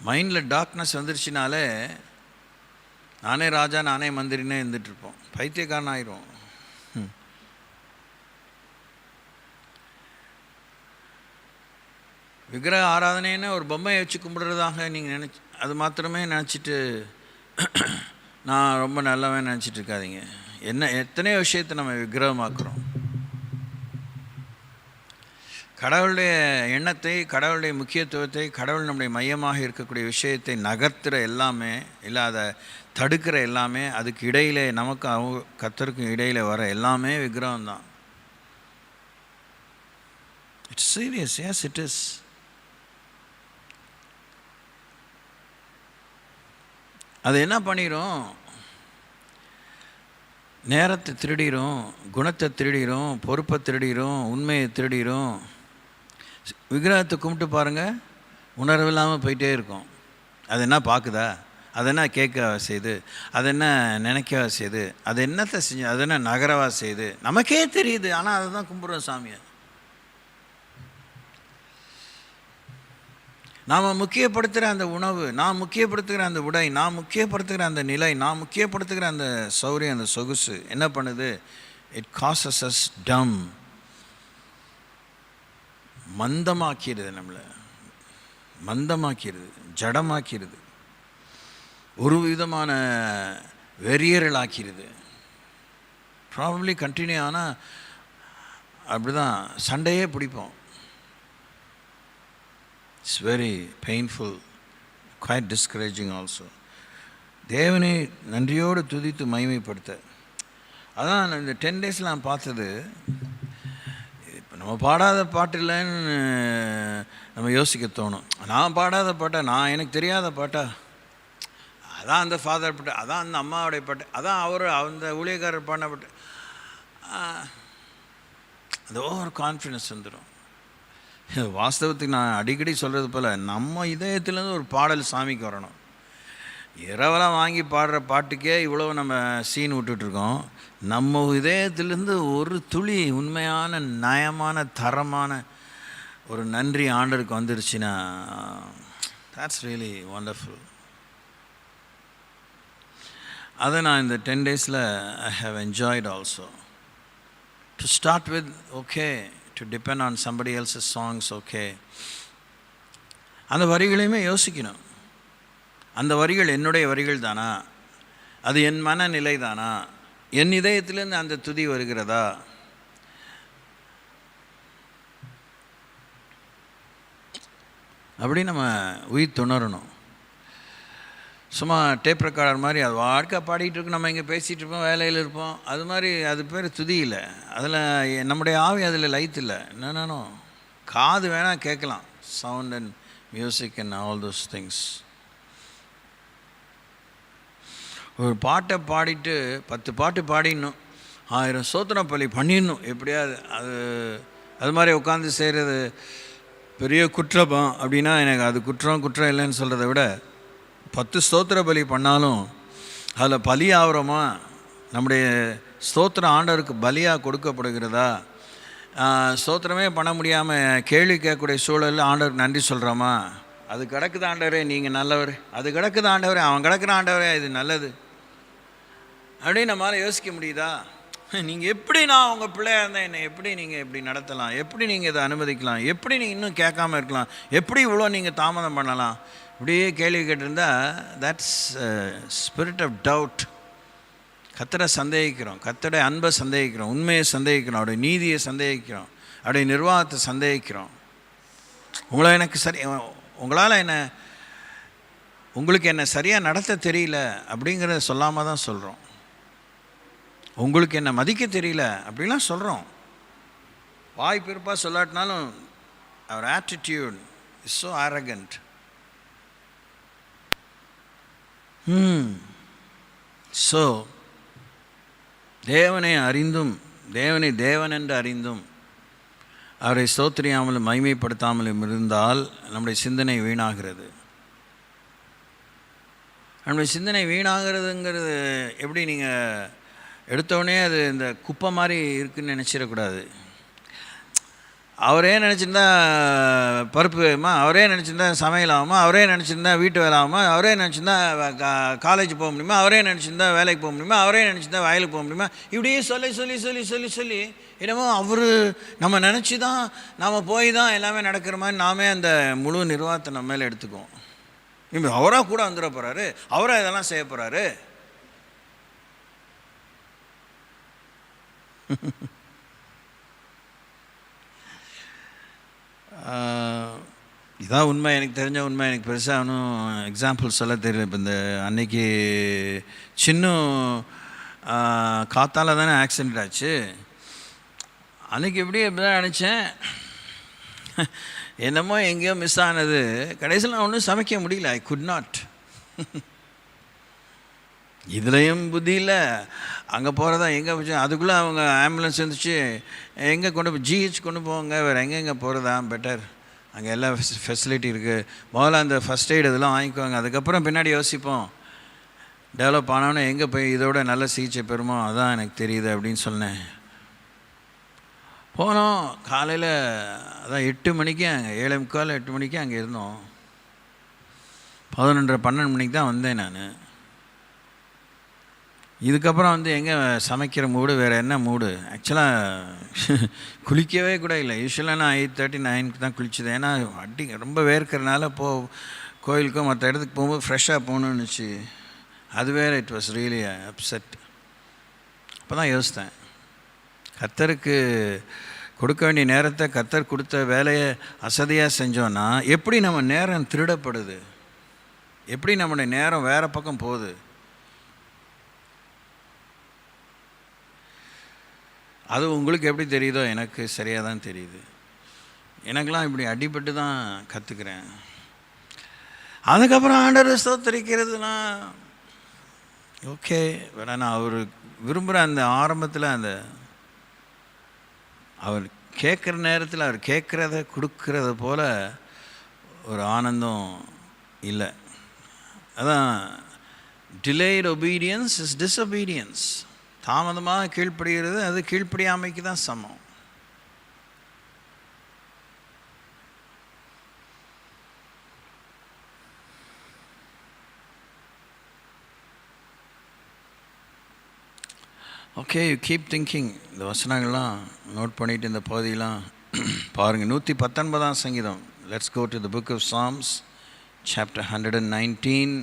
மைண்டில் டார்க்னஸ் வந்துருச்சுனாலே நானே ராஜா நானே மந்திரினே இருந்துகிட்ருப்போம், பைத்தியக்காரன் ஆயிடுவோம். விக்கிரக ஆராதனைன்னு ஒரு பொம்மையை வச்சு கும்பிடுறதாக நீங்கள் அது மாத்திரமே நினச்சிட்டு நான் ரொம்ப நல்லவன் நினச்சிட்டு இருக்காதீங்க. எத்தனையோ விஷயத்தை நம்ம விக்கிரகமாக்குறோம். கடவுளுடைய எண்ணத்தை, கடவுளுடைய முக்கியத்துவத்தை, கடவுள் நம்முடைய மையமாக இருக்கக்கூடிய விஷயத்தை நகர்த்துகிற எல்லாமே, இல்லை அதை தடுக்கிற எல்லாமே, அதுக்கு இடையிலே நமக்கும் கர்த்தருக்கும் இடையில் வர எல்லாமே விக்கிரகம் தான். It's serious. Yes it is. அது என்ன பண்ணிடும்? நேரத்தை திருடிடும், குணத்தை திருடிடும், பொறுப்பை திருடிடும், உண்மையை திருடிடும். விக்கிரகத்தை கும்பிட்டு பாருங்கள், உணர்வு இல்லாமல் போயிட்டே இருக்கும். அது என்ன பார்க்குதா, அது என்ன கேட்கவா செய்யுது, அது என்ன நினைக்கவா செய்யுது, அது என்னத்தை செஞ்சு, அது என்ன நகரவா செய்யுது, நமக்கே தெரியுது. ஆனால் அதை தான் கும்பிட்றோம் சாமியை. நாம் முக்கியப்படுத்துகிற அந்த உணவு, நான் முக்கியப்படுத்துகிற அந்த உடை, நான் முக்கியப்படுத்துகிற அந்த நிலை, நான் முக்கியப்படுத்துகிற அந்த சௌரியம், அந்த சொகுசு என்ன பண்ணுது? இட் காசஸ் அஸ் டம். மந்தமாக்கிறது, நம்மளை மந்தமாக்கிறது, ஜடமாக்கிறது, ஒரு விதமான வெறியர்களாக்கிறது. ப்ராபப்ளி கண்டினியூ ஆனால் அப்படி தான் சண்டையே பிடிப்போம். It's very painful, quite discouraging also. தேவனை நன்றியோடு துதித்து மகிமைப்படுத்த. அதான் இந்த 10 days நான் பார்த்தது. இப்போ நம்ம பாடாத பாட்டு இல்லைன்னு நம்ம யோசிக்க தோணும். நான் பாடாத பாட்டா, நான் எனக்கு தெரியாத பாட்டா, அதான் அந்த ஃபாதர் பாட்டு, அதான் அந்த அம்மாவுடைய பாட்டு, அதான் அந்த ஊழியக்காரர் பாடின பாட்டு. அது ஓவர் கான்ஃபிடன்ஸ் வந்துடும். வாஸ்தவத்துக்கு நான் அடிக்கடி சொல்கிறது போல், நம்ம இதயத்துலேருந்து ஒரு பாடல் சாமிக்கு வரணும். இரவெல்லாம் வாங்கி பாடுற பாட்டுக்கே இவ்வளோ நம்ம சீன் விட்டுட்ருக்கோம். நம்ம இதயத்துலேருந்து ஒரு துளி உண்மையான நயமான தரமான ஒரு நன்றி ஆண்டருக்கு வந்துருச்சுன்னா, that's really wonderful. அதை நான் இந்த 10 days I have enjoyed also. To start with, okay, to depend on somebody else's songs, okay. அந்த வரிகளையுமே யோசிக்கணும். அந்த வரிகள் என்னுடைய வரிகள் தானா, அது என் மனநிலை தானா, என் இதயத்திலேருந்து அந்த துதி வருகிறதா? அப்படி நம்ம உயிர் துணரணும். சும்மா டேப் ரெக்கார்டர் மாதிரி அது வாழ்க்கை பாடிட்டு இருக்கு, நம்ம இங்கே பேசிகிட்டு இருப்போம், வேலையில் இருப்போம். அது மாதிரி அது பேர் துதி இல்லை. அதில் நம்முடைய ஆவி அதில் லைட் இல்லை. என்னென்னோ காது வேணால் கேட்கலாம், sound and music and all those things. ஒரு பாட்டை பாடிட்டு 10 பாட்டு பாடிடணும், 1000 சோத்திர பலி பண்ணிடணும் எப்படியாவது. அது மாதிரி உட்காந்து செய்கிறது பெரிய குற்றம் அப்படின்னா, எனக்கு அது குற்றம் இல்லைன்னு சொல்கிறத விட 10 ஸ்தோத்திர பலி பண்ணாலும் அதில் பலி ஆகிறோமா, நம்முடைய ஸ்தோத்திரம் ஆண்டவருக்கு பலியாக கொடுக்கப்படுகிறதா, ஸ்தோத்திரமே பண்ண முடியாமல் கேள்வி கேட்கக்கூடிய சூழலில் ஆண்டவருக்கு நன்றி சொல்கிறோமா? அது கிடக்குது ஆண்டவரே நீங்கள் நல்லவர், அது கிடக்குது ஆண்டவரே, அவன் கிடக்குற ஆண்டவரே இது நல்லது அப்படின்னு நம்மளால் யோசிக்க முடியுதா? நீங்கள் எப்படி, நான் உங்கள் பிள்ளையாக இருந்தால் என்னை எப்படி நீங்கள் இப்படி நடத்தலாம், எப்படி நீங்கள் இதை அனுமதிக்கலாம், எப்படி நீங்கள் இன்னும் கேட்காம இருக்கலாம், எப்படி இவ்வளோ நீங்கள் தாமதம் பண்ணலாம், இப்படியே கேள்வி கேட்டிருந்தா தட்ஸ் ஸ்பிரிட் ஆஃப் டவுட். கர்த்தரை சந்தேகிக்கிறோம், கர்த்தருடைய அன்பை சந்தேகிக்கிறோம், உண்மையை சந்தேகிக்கிறோம், அவருடைய நீதியை சந்தேகிக்கிறோம், அவருடைய நிர்வாகத்தை சந்தேகிக்கிறோம். உங்களால் உங்களுக்கு என்ன சரியாக நடத்த தெரியல அப்படிங்கிறத சொல்லாமல் தான் சொல்கிறோம். உங்களுக்கு என்ன மதிக்க தெரியல அப்படிலாம் சொல்கிறோம். வாய் பிறப்பாக சொல்லாட்டினாலும் அவர் attitude is so arrogant. So தேவனை அறிந்தும், தேவனை தேவன் என்று அறிந்தும் அவரை ஸ்தோத்திரியாமலும் மகிமைப்படுத்தாமலும் இருந்தால் நம்முடைய சிந்தனை வீணாகிறது. நம்முடைய சிந்தனை வீணாகிறதுங்கிறது எப்படி நீங்கள் எடுத்தோடனே அது இந்த குப்பை மாதிரி இருக்குதுன்னு நினச்சிடக்கூடாது. அவரே நினச்சிருந்தா பருப்பு வேகுமா, அவரே நினச்சிருந்தா சமையல் ஆகுமா, அவரே நினச்சிருந்தா வீட்டு வேலை ஆகுமா, அவரே நினச்சிருந்தா காலேஜ் போக முடியுமா, அவரே நினச்சிருந்தா வேலைக்கு போக முடியுமா, அவரே நினச்சிருந்தா வயலுக்கு போக முடியுமா, இப்படியே சொல்லி சொல்லி சொல்லி சொல்லி சொல்லி என்னமோ அவர் நம்ம நினச்சி தான் நாம் போய் தான் எல்லாமே நடக்கிற மாதிரி நாமே அந்த முழு நிர்வாகத்தை நம்ம மேலே எடுத்துக்குவோம். இப்போ அவராக கூட வந்துட போகிறாரு, அவராக இதெல்லாம் செய்ய போகிறாரு. இதான் உண்மை. எனக்கு தெரிஞ்ச உண்மை. எனக்கு பெருசாக ஒன்றும் எக்ஸாம்பிள் சொல்ல தெரியல. இப்போ இந்த அன்னைக்கு சின்ன காத்தால தானே ஆக்சிடெண்ட் ஆச்சு. அன்றைக்கி எப்படி தான் நினச்சேன், என்னமோ எங்கேயோ மிஸ் ஆனது. கடைசியில் நான் ஒன்றும் சமைக்க முடியல. I could not. இதுலேயும் புத்தி இல்லை, அங்கே போகிறதா எங்கே போச்சு. அதுக்குள்ளே அவங்க ஆம்புலன்ஸ் இருந்துச்சு, எங்கே கொண்டு போய் ஜிஹெச் கொண்டு போவாங்க, வேறு எங்கெங்கே போகிறதா பெட்டர், அங்கே எல்லா ஃபெசிலிட்டி இருக்குது. முதல்ல அந்த ஃபஸ்ட் எய்டு இதெல்லாம் வாங்கிக்குவாங்க, அதுக்கப்புறம் பின்னாடி யோசிப்போம். டெவலப் ஆனவொன்னே எங்கே போய் இதோட நல்ல சிகிச்சை பெறுமோ அதான் எனக்கு தெரியுது அப்படின்னு சொன்னேன். போனோம் காலையில், அதான் 8 மணிக்கு, அங்கே 7:45 8 மணிக்கு அங்கே இருந்தோம். 11:30 12 மணிக்கு தான் வந்தேன் நான். இதுக்கப்புறம் எங்கே சமைக்கிற மூடு, வேறு என்ன மூடு. ஆக்சுவலாக குளிக்கவே கூட இல்லை. யூஸ்வலாக நான் 8:30 9க்கு தான் குளிச்சது. ஏன்னா ரொம்ப வேர்க்கிறதுனால கோயிலுக்கோ மற்ற இடத்துக்கு போகும்போது ஃப்ரெஷ்ஷாக போகணுன்னுச்சு. அது வேறு இட் வாஸ் ரியலி அப்செட். அப்போ தான் யோசித்தேன், கர்த்தருக்கு கொடுக்க வேண்டிய நேரத்தை, கர்த்தர் கொடுத்த வேலையை அசதியாக செஞ்சோன்னா எப்படி நம்ம நேரம் திருடப்படுது, எப்படி நம்முடைய நேரம் வேறு பக்கம் போகுது. அது உங்களுக்கு எப்படி தெரியுதோ எனக்கு சரியாக தான் தெரியுது. எனக்கெலாம் இப்படி அடிபட்டு தான் கற்றுக்கிறேன். அதுக்கப்புறம் ஆண்டவரை ஸ்தோத்திரிக்கிறதுனா ஓகே, வேணா நான் அவர் விரும்புகிற அந்த ஆரம்பத்தில் அந்த அவர் கேட்குற நேரத்தில் அவர் கேட்குறத கொடுக்கறத போல் ஒரு ஆனந்தம் இல்லை. அதான் டிலேட் ஒபீடியன்ஸ் இஸ் டிஸ்ஒபீடியன்ஸ். தாமதமாக கீழ்ப்படுகிறது அது கீழ்ப்படியாமைக்கு தான் சமம். Okay, you keep thinking. இந்த வசனங்கள்லாம் நோட் பண்ணிவிட்டு இந்த பகுதியெலாம் பாருங்கள். 119ஆம் சங்கீதம். Let's go to the book of Psalms chapter 119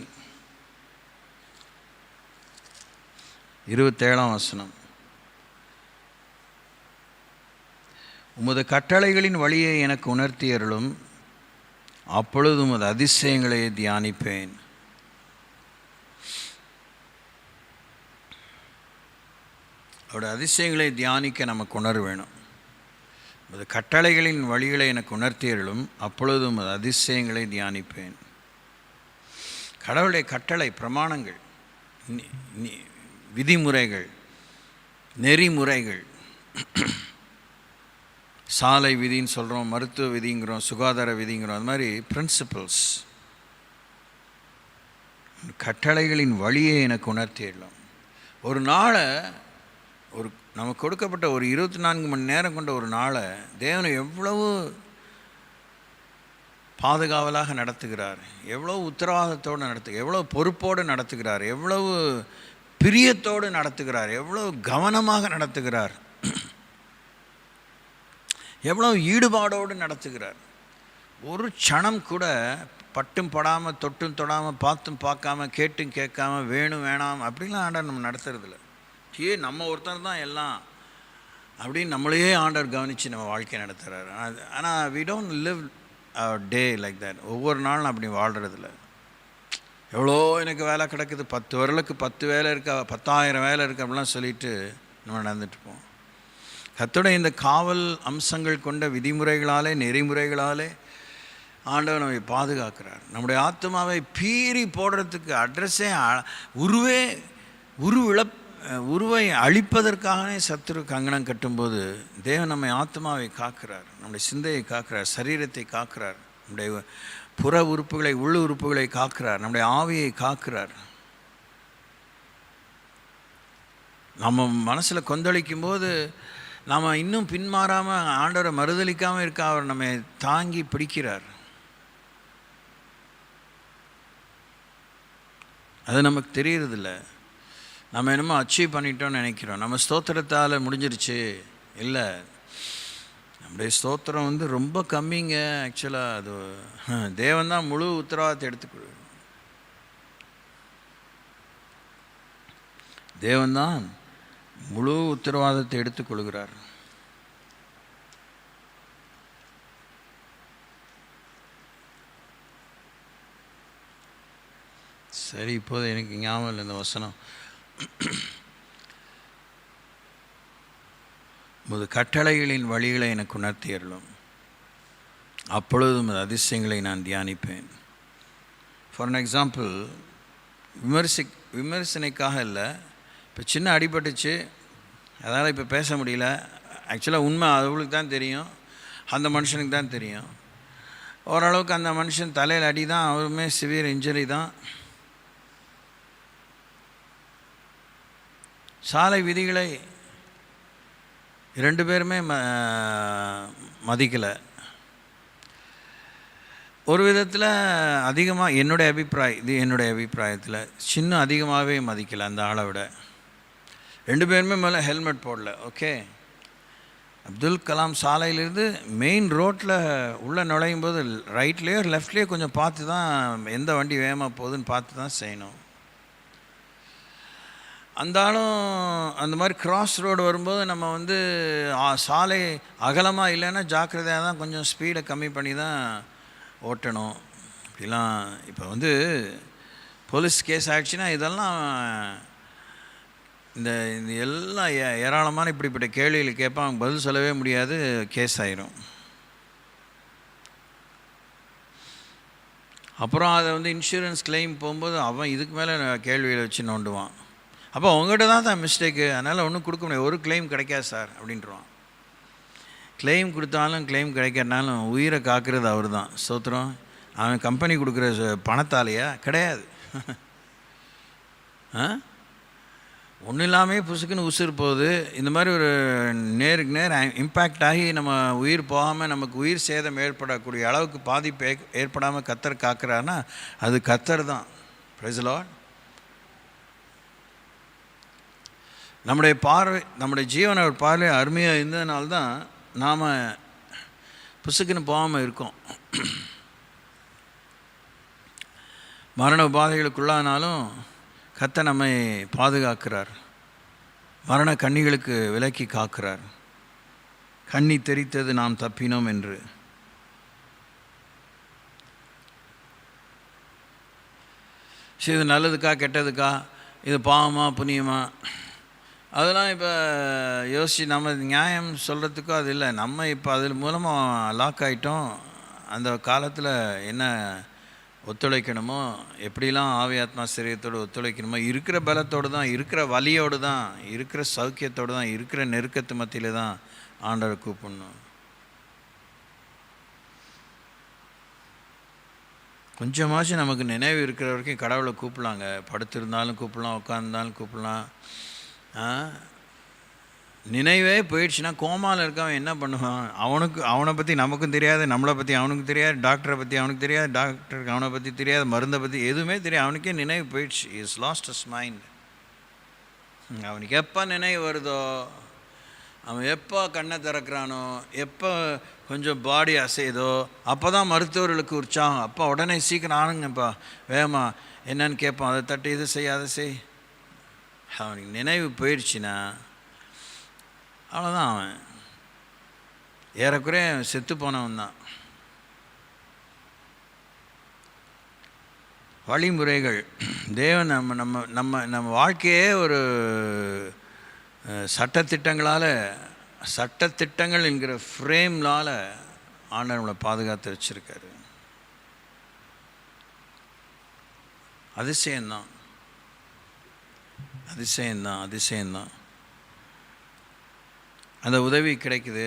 27ஆம் வசனம். உமது கட்டளைகளின் வழியை எனக்கு உணர்த்தியருளும், அப்பொழுது உமது அதிசயங்களை தியானிப்பேன். அவருடைய அதிசயங்களை தியானிக்க நமக்கு உணர்வு வேணும். உமது கட்டளைகளின் வழிகளை எனக்கு உணர்த்தியருளும், அப்பொழுது உமது அதிசயங்களை தியானிப்பேன். கடவுளுடைய கட்டளை, பிரமாணங்கள், விதிமுறைகள், நெறிமுறைகள், சாலை விதின்னு சொல்கிறோம், மருத்துவ விதிங்கிறோம், சுகாதார விதிங்கிறோம், அது மாதிரி பிரின்சிபல்ஸ், கட்டளைகளின் வழியை எனக்கு உணர்த்திடலாம். ஒரு நாளை, ஒரு நமக்கு கொடுக்கப்பட்ட ஒரு 24 மணி நேரம் கொண்ட ஒரு நாளை தேவனை எவ்வளவு பாதுகாவலாக நடத்துகிறார், எவ்வளோ உத்தரவாதத்தோடு நடத்துகிறார், எவ்வளோ பொறுப்போடு நடத்துகிறார், எவ்வளவு பிரியத்தோடு நடத்துகிறார், எவ்வளோ கவனமாக நடத்துகிறார், எவ்வளோ ஈடுபாடோடு நடத்துகிறார். ஒரு க்ஷணம் கூட பட்டும் படாமல், தொட்டும் தொடாமல், பார்த்தும் பார்க்காம, கேட்டும் கேட்காம, வேணும் வேணாம் அப்படின்லாம் ஆண்டவர் நம்ம நடத்துறதில்ல. நம்ம ஒருத்தர் தான் எல்லாம் அப்படின்னு நம்மளையே ஆண்டவர் கவனித்து நம்ம வாழ்க்கை நடத்துகிறார். ஆனால் we don't live day like that. ஒவ்வொரு நாளும் அப்படி வாழ்கிறதில்ல. எவ்வளோ எனக்கு வேலை கிடக்குது, 10 வரலுக்கு 10 வேலை இருக்கா, 10,000 வேலை இருக்குது அப்படிலாம் சொல்லிட்டு நம்ம நடந்துட்டுப்போம். கர்த்தருடைய இந்த காவல் அம்சங்கள் கொண்ட விதிமுறைகளாலே, நெறிமுறைகளாலே ஆண்டவர் நம்மை பாதுகாக்கிறார். நம்முடைய ஆத்மாவை பீறி போடுறதுக்கு அட்ரஸே உருவை அழிப்பதற்காகவே சத்துரு கங்கணம் கட்டும்போது தேவன் நம்மை ஆத்மாவை காக்கிறார், நம்முடைய சிந்தையை காக்கிறார், சரீரத்தை காக்கிறார், நம்முடைய புற உறுப்புகளை, உள் உறுப்புகளை காக்கிறார், நம்முடைய ஆவியை காக்கிறார். நம்ம மனசில் கொந்தளிக்கும் போது நாம் இன்னும் பின்மாறாமல் ஆண்டவரை மறுதளிக்காமல் இருக்க அவர் நம்மை தாங்கி பிடிக்கிறார். அது நமக்கு தெரியறதில்ல. நம்ம என்னமோ அச்சீவ் பண்ணிட்டோம்னு நினைக்கிறோம். நம்ம ஸ்தோத்திரத்தால் முடிஞ்சிருச்சு. இல்லை, நம்முடைய ஸ்தோத்திரம் வந்து ரொம்ப கம்மிங்க. ஆக்சுவலாக அது தேவன் தான் முழு உத்தரவாதத்தை எடுத்துக்கொடு. தேவன்தான் முழு உத்தரவாதத்தை எடுத்துக்கொள்கிறார். சரி, இப்போது எனக்கு ஞாபகம் இல்லை இந்த வசனம். உமது கட்டளைகளின் வழிகளை எனக்கு உணர்த்தியறலும், அப்பொழுது உமது அதிசயங்களை நான் தியானிப்பேன். ஃபார் அன் எக்ஸாம்பிள், விமர்சனைக்காக இல்லை, இப்போ சின்ன அடிபட்டுச்சு, அதனால் இப்போ பேச முடியல. ஆக்சுவலாக உண்மை அவளுக்கு தான் தெரியும், அந்த மனுஷனுக்கு தான் தெரியும். ஓரளவுக்கு அந்த மனுஷன் தலையில் அடி தான், அவருமே சிவியர் இன்ஜுரி தான். சாலை விதிகளை 2 பேருமே மதிக்கலை. ஒரு விதத்தில் அதிகமாக என்னுடைய அபிப்பிராயத்தில் சின்ன அதிகமாகவே மதிக்கலை அந்த ஆளை விட. 2 பேருமே மேலே ஹெல்மெட் போடல. ஓகே, அப்துல் கலாம் சாலையிலேருந்து மெயின் ரோட்டில் உள்ளே நுழையும் போது ரைட்லேயோ லெஃப்ட்லேயோ கொஞ்சம் பார்த்து தான், எந்த வண்டி வேகமாக போகுதுன்னு பார்த்து தான் செய்யணும். அந்தாலும் அந்த மாதிரி கிராஸ் ரோடு வரும்போது நம்ம வந்து சாலை அகலமாக இல்லைன்னா ஜாக்கிரதையாக தான் கொஞ்சம் ஸ்பீடை கம்மி பண்ணி தான் ஓட்டணும். இப்படிலாம் இப்போ வந்து போலீஸ் கேஸ் ஆகிடுச்சின்னா இதெல்லாம் இந்த எல்லாம் ஏராளமான இப்படிப்பட்ட கேள்விகள் கேட்பான், அவங்க பதில் சொல்லவே முடியாது, கேஸ் ஆயிரும். அப்புறம் அதை வந்து இன்சூரன்ஸ் கிளைம் போகும்போது அவன் இதுக்கு மேலே கேள்வியில் வச்சு நோண்டுவான். அப்போ உங்கள்கிட்ட தான் மிஸ்டேக்கு, அதனால் ஒன்றும் கொடுக்க முடியாது, ஒரு கிளைம் கிடைக்காது சார் அப்படின்றான். கிளைம் கொடுத்தாலும் கிளைம் கிடைக்கிறனாலும் உயிரை காக்கிறது அவர் தான். ஸ்தோத்திரம். அவன் கம்பெனி கொடுக்குற பணத்தாலேயா? கிடையாது. ஒன்றும் இல்லாமல் புசுக்குன்னு உசுர் போகுது. இந்த மாதிரி ஒரு நேருக்கு நேர் இம்பேக்ட் ஆகி நம்ம உயிர் போகாமல் நமக்கு உயிர் சேதம் ஏற்படக்கூடிய அளவுக்கு பாதிப்பு ஏற்படாமல் கத்தர் காக்கிறாருன்னா அது கத்தர் தான். Praise the Lord. நம்முடைய ஜீவனை ஒரு பார்வை அருமையாக இருந்ததுனால்தான் நாம் புசுக்குன்னு போகாமல் இருக்கோம். மரண உபாதைகளுக்குள்ளானாலும் கர்த்தர் நம்மை பாதுகாக்கிறார். மரண கண்ணிகளுக்கு விலக்கி காக்கிறார். கண்ணி தெரித்தது நாம் தப்பினோம் என்று. சரி, இது நல்லதுக்கா கெட்டதுக்கா, இது பாவமா புண்ணியமா, அதெல்லாம் இப்போ யோசித்து நம்ம நியாயம் சொல்கிறதுக்கும் அது இல்லை. நம்ம இப்போ அதில் மூலமாக லாக் ஆகிட்டோம். அந்த காலத்தில் என்ன ஒத்துழைக்கணுமோ, எப்படிலாம் ஆவியாத்மா சரீரத்தோடு ஒத்துழைக்கணுமோ, இருக்கிற பலத்தோடு தான், இருக்கிற வலியோடு தான், இருக்கிற சௌக்கியத்தோடு தான், இருக்கிற நெருக்கத்து மத்தியில் தான் ஆண்டவரை கூப்பிடணும். கொஞ்சமாச்சும் நமக்கு நினைவு இருக்கிற வரைக்கும் கடவுளை கூப்பிடலாங்க. படுத்திருந்தாலும் கூப்பிடலாம், உட்காந்துருந்தாலும் கூப்பிடலாம். நினைவே போயிடுச்சுன்னா கோமாவில் இருக்கவன் என்ன பண்ணுவான்? அவனை பற்றி நமக்கும் தெரியாது, நம்மளை பற்றி அவனுக்கு தெரியாது, டாக்டரை பற்றி அவனுக்கு தெரியாது, டாக்டருக்கு அவனை பற்றி தெரியாது, மருந்தை பற்றி எதுவுமே தெரியாது. அவனுக்கே நினைவு போயிடுச்சு. Is last his mind. அவனுக்கு எப்போ நினைவு வருதோ, அவன் எப்போ கண்ணை திறக்கிறானோ, எப்போ கொஞ்சம் பாடி அசையுதோ, அப்போ தான் மருத்துவர்களுக்கு உற்சாகம். அப்போ உடனே சீக்கிரம் ஆனுங்கப்பா, வேகமா என்னன்னு கேட்பான். அதை தட்டு, இது செய், அதை செய். அவனுக்கு நினைவு போயிடுச்சுன்னா அவ்வளோதான். அவன் ஏறக்குறைய செத்து போனவன் தான். வழிமுறைகள் தேவன் நம்ம நம்ம நம்ம நம்ம வாழ்க்கையே ஒரு சட்டத்திட்டங்கள் என்கிற ஃப்ரேம்னால் ஆண்டவர் நம்மளை பாதுகாத்து வச்சுருக்காரு. அதிசயம்தான். அந்த உதவி கிடைக்குது.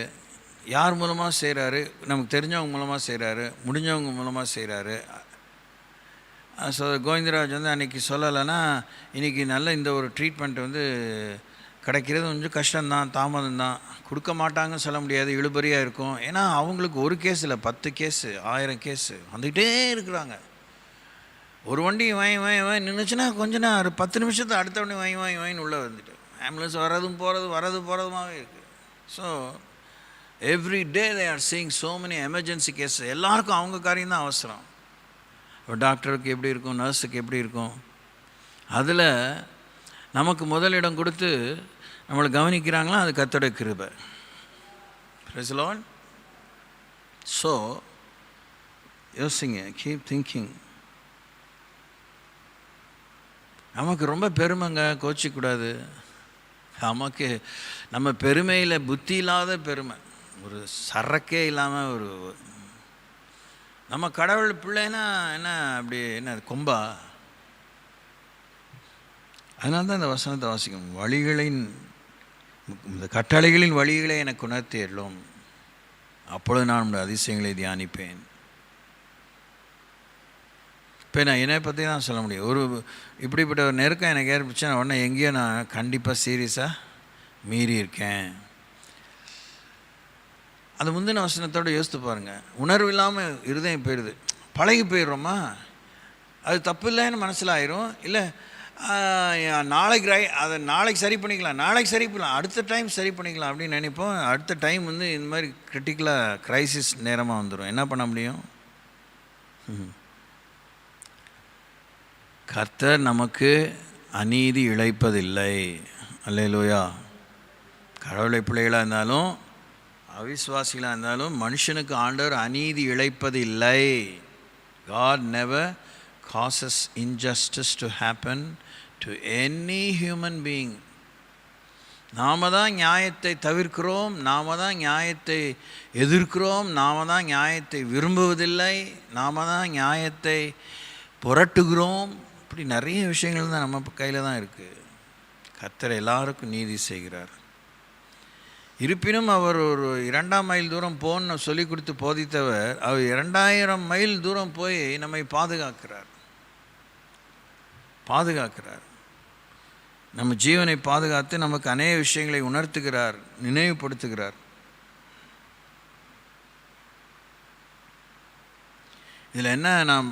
யார் மூலமாக செய்கிறாரு? நமக்கு தெரிஞ்சவங்க மூலமாக செய்கிறாரு, முடிஞ்சவங்க மூலமாக செய்கிறாரு. ஸோ கோவிந்தராஜ் வந்து அன்றைக்கி சொல்லலைன்னா இன்றைக்கி நல்ல இந்த ஒரு ட்ரீட்மெண்ட் வந்து கிடைக்கிறது கொஞ்சம் கஷ்டம்தான், தாமதம்தான். கொடுக்க மாட்டாங்கன்னு சொல்ல முடியாது, இழுபறியாக இருக்கும். ஏன்னா அவங்களுக்கு ஒரு கேஸ் இல்லை, 10 கேஸு 1000 கேஸு வந்துக்கிட்டே இருக்கிறாங்க. ஒரு வண்டி வாங்கி நின்றுச்சுன்னா கொஞ்ச நேரம் ஒரு 10 நிமிஷத்தை அடுத்த வண்டி வாங்கின்னு உள்ளே வந்துட்டு ஆம்புலன்ஸ் வரதும் போகிறதுமாகவே இருக்குது. So every day they are seeing so many emergency case. எல்லாருக்கும் அவங்க காரியம் தான் அவசரம். இப்போ டாக்டருக்கு எப்படி இருக்கும், நர்ஸுக்கு எப்படி இருக்கும், அதில் நமக்கு முதலிடம் கொடுத்து நம்மளை கவனிக்கிறாங்களா, அது கர்த்தருடைய கிருபை. Praise the Lord. ஸோ யோசிங்க, கீப் திங்கிங். நமக்கு ரொம்ப பெருமைங்க, கோச்சிக்கூடாது. நமக்கு நம்ம பெருமையில் புத்தி இல்லாத பெருமை, ஒரு சரக்கே இல்லாமல் ஒரு நம்ம கடவுள் பிள்ளைன்னா என்ன அப்படி என்ன கொம்பா? அதனால தான் இந்த வசனத்தை வாசிக்கும். வழிகளின் இந்த கட்டளைகளின் வழிகளை எனக்கு உணர்த்தியறலும், அப்பொழுது நான் உடைய அதிசயங்களை தியானிப்பேன். இப்போ நான் என்னை பற்றி தான் சொல்ல முடியும். ஒரு இப்படிப்பட்ட ஒரு நெருக்கம் எனக்கு ஏற்படுச்சு, நான் உடனே எங்கேயோ நான் கண்டிப்பாக சீரியஸாக மீறி இருக்கேன். அது முந்தின வசனத்தோடு யோசித்து பாருங்கள். உணர்வு இல்லாமல் இருதயம் போயிடுது, பழகி போயிடுறோமா, அது தப்பு இல்லைன்னு மனசில் ஆயிரும். இல்லை நாளைக்கு அதை நாளைக்கு சரி பண்ணிக்கலாம், அடுத்த டைம் சரி பண்ணிக்கலாம் அப்படின்னு நினைப்போம். அடுத்த டைம் இந்த மாதிரி கிரிட்டிக்கலாக க்ரைசிஸ் நேரமாக வந்துடும். என்ன பண்ண முடியும்? கர்த்தர் நமக்கு அநீதி இழைப்பதில்லை. அல்லேலூயா. கடவுளை பிள்ளைகளாக இருந்தாலும் அவிசுவாசிகளாக இருந்தாலும் மனுஷனுக்கு ஆண்டவர் அநீதி இழைப்பது இல்லை. God never causes injustice to happen to any human being. நாம தான் நியாயத்தை தவிர்க்கிறோம், நாம தான் நியாயத்தை எதிர்க்கிறோம், நாம தான் நியாயத்தை விரும்புவதில்லை, நாம தான் நியாயத்தை புரட்டுகிறோம். இப்படி நிறைய விஷயங்கள் தான் நம்ம கையில் தான் இருக்குது. கர்த்தர் எல்லாருக்கும் நீதி செய்கிறார். இருப்பினும் அவர் ஒரு 2 மைல் தூரம் போன்னு சொல்லி கொடுத்து போதித்தவர், அவர் 2000 மைல் தூரம் போய் நம்மை பாதுகாக்கிறார். நம்ம ஜீவனை பாதுகாத்து நமக்கு அநேக விஷயங்களை உணர்த்துகிறார், நினைவுபடுத்துகிறார். இதில் என்ன நான்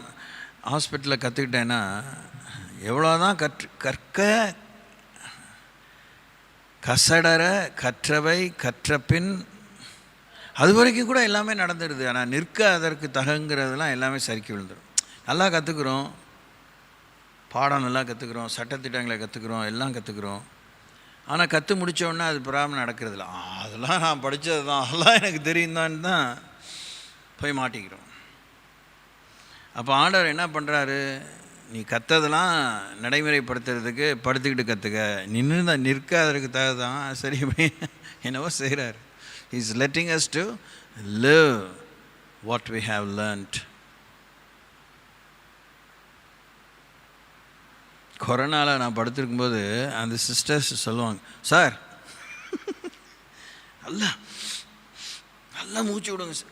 ஹாஸ்பிட்டலில் கற்றுக்கிட்டேன்னா, எவ்வளோதான் கசடர கற்றவை கற்றபின் அது வரைக்கும் கூட எல்லாமே நடந்துடுது. ஆனால் நிற்க அதற்கு தகுங்கிறதுலாம் எல்லாமே சறுக்கி விழுந்துடும். நல்லா கற்றுக்குறோம், பாடம் நல்லா கற்றுக்குறோம், சட்டத்திட்டங்களை கற்றுக்குறோம், எல்லாம் கற்றுக்குறோம். ஆனால் கற்று முடித்தோடனே அது பிராமணம் நடக்கிறதில்ல. அதெல்லாம் நான் படித்தது தான், அதெல்லாம் எனக்கு தெரியும் தான் போய் மாட்டிக்கிறோம். அப்போ ஆண்டவர் என்ன பண்ணுறாரு, நீ கற்றதெல்லாம் நடைமுறைப்படுத்துறதுக்கு படுத்துக்கிட்டு கற்றுக்க, நிற்க அதற்கு தகுதான். சரி, என்னவோ செய்கிறார். He is letting us to live what we have learnt. கொரோனாவில் நான் படுத்திருக்கும்போது அந்த சிஸ்டர்ஸ் சொல்லுவாங்க, சார் நல்லா மூச்சு விடுங்க சார்.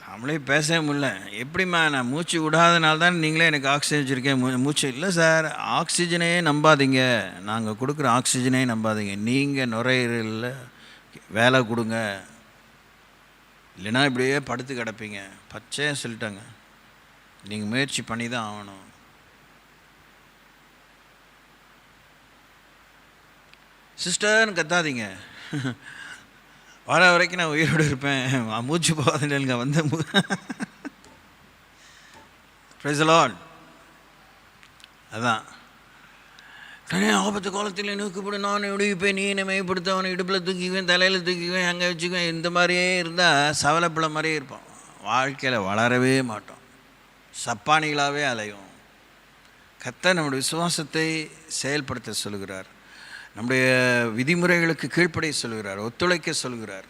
நம்மளே பேசவே முடியல. எப்படிம்மா? நான் மூச்சு விடாதனால தான் நீங்களே எனக்கு ஆக்சிஜன் வச்சுருக்கேன். மூச்சு இல்லை சார், ஆக்சிஜனே நம்பாதீங்க, நாங்கள் கொடுக்குற ஆக்சிஜனே நம்பாதீங்க, நீங்கள் நுரையீரலில் வேலை கொடுங்க, இல்லைன்னா இப்படியே படுத்து கிடப்பீங்க. பச்சையாக சொல்லிட்டாங்க, நீங்கள் முயற்சி பண்ணி தான் ஆகணும். சிஸ்டர்னு கத்தாதீங்க, வர வரைக்கும் நான் உயிரோடு இருப்பேன், மூச்சு போகாதுங்க வந்து. Praise the Lord. அதான் ஆபத்து காலத்தில் நூக்கப்படும், நான் இடிப்பேன், நீ என்னை மேம்படுத்த, அவனை இடுப்பில் தூக்கிக்குவேன், தலையில் தூக்கிக்குவேன், அங்கே வச்சுக்குவேன். இந்த மாதிரியே இருந்தால் சவலைப்பிள்ளை மாதிரியே இருப்போம், வாழ்க்கையில் வளரவே மாட்டோம், சப்பானிகளாகவே அலையும். கர்த்தர் நம்முடைய விசுவாசத்தை செயல்படுத்த சொல்கிறார், நம்முடைய விதிமுறைகளுக்கு கீழ்ப்படைய சொல்கிறார், ஒத்துழைக்க சொல்கிறார்.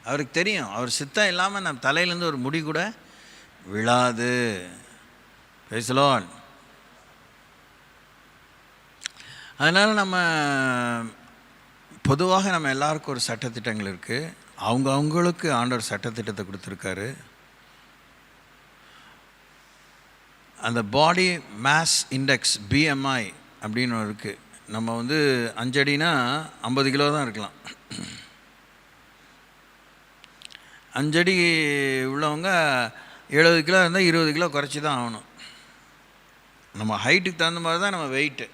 அவருக்கு தெரியும், அவர் சித்தம் இல்லாமல் நம்ம தலையிலேருந்து ஒரு முடி கூட விழாது. Praise the Lord. அதனால் நம்ம பொதுவாக நம்ம எல்லாருக்கும் ஒரு சட்டத்திட்டங்கள் இருக்குது. அவங்களுக்கு ஆண்டவர் சட்டத்திட்டத்தை கொடுத்துருக்காரு. அந்த பாடி மாஸ் இண்டெக்ஸ் BMI அப்படின்னு இருக்குது. நம்ம 5 அடினா 50 கிலோ தான் இருக்கலாம். 5 அடி உள்ளவங்க 70 கிலோ இருந்தால் 20 கிலோ குறைச்சி தான் ஆகணும். நம்ம ஹைட்டுக்கு தகுந்த மாதிரி தான் நம்ம வெயிட்டு.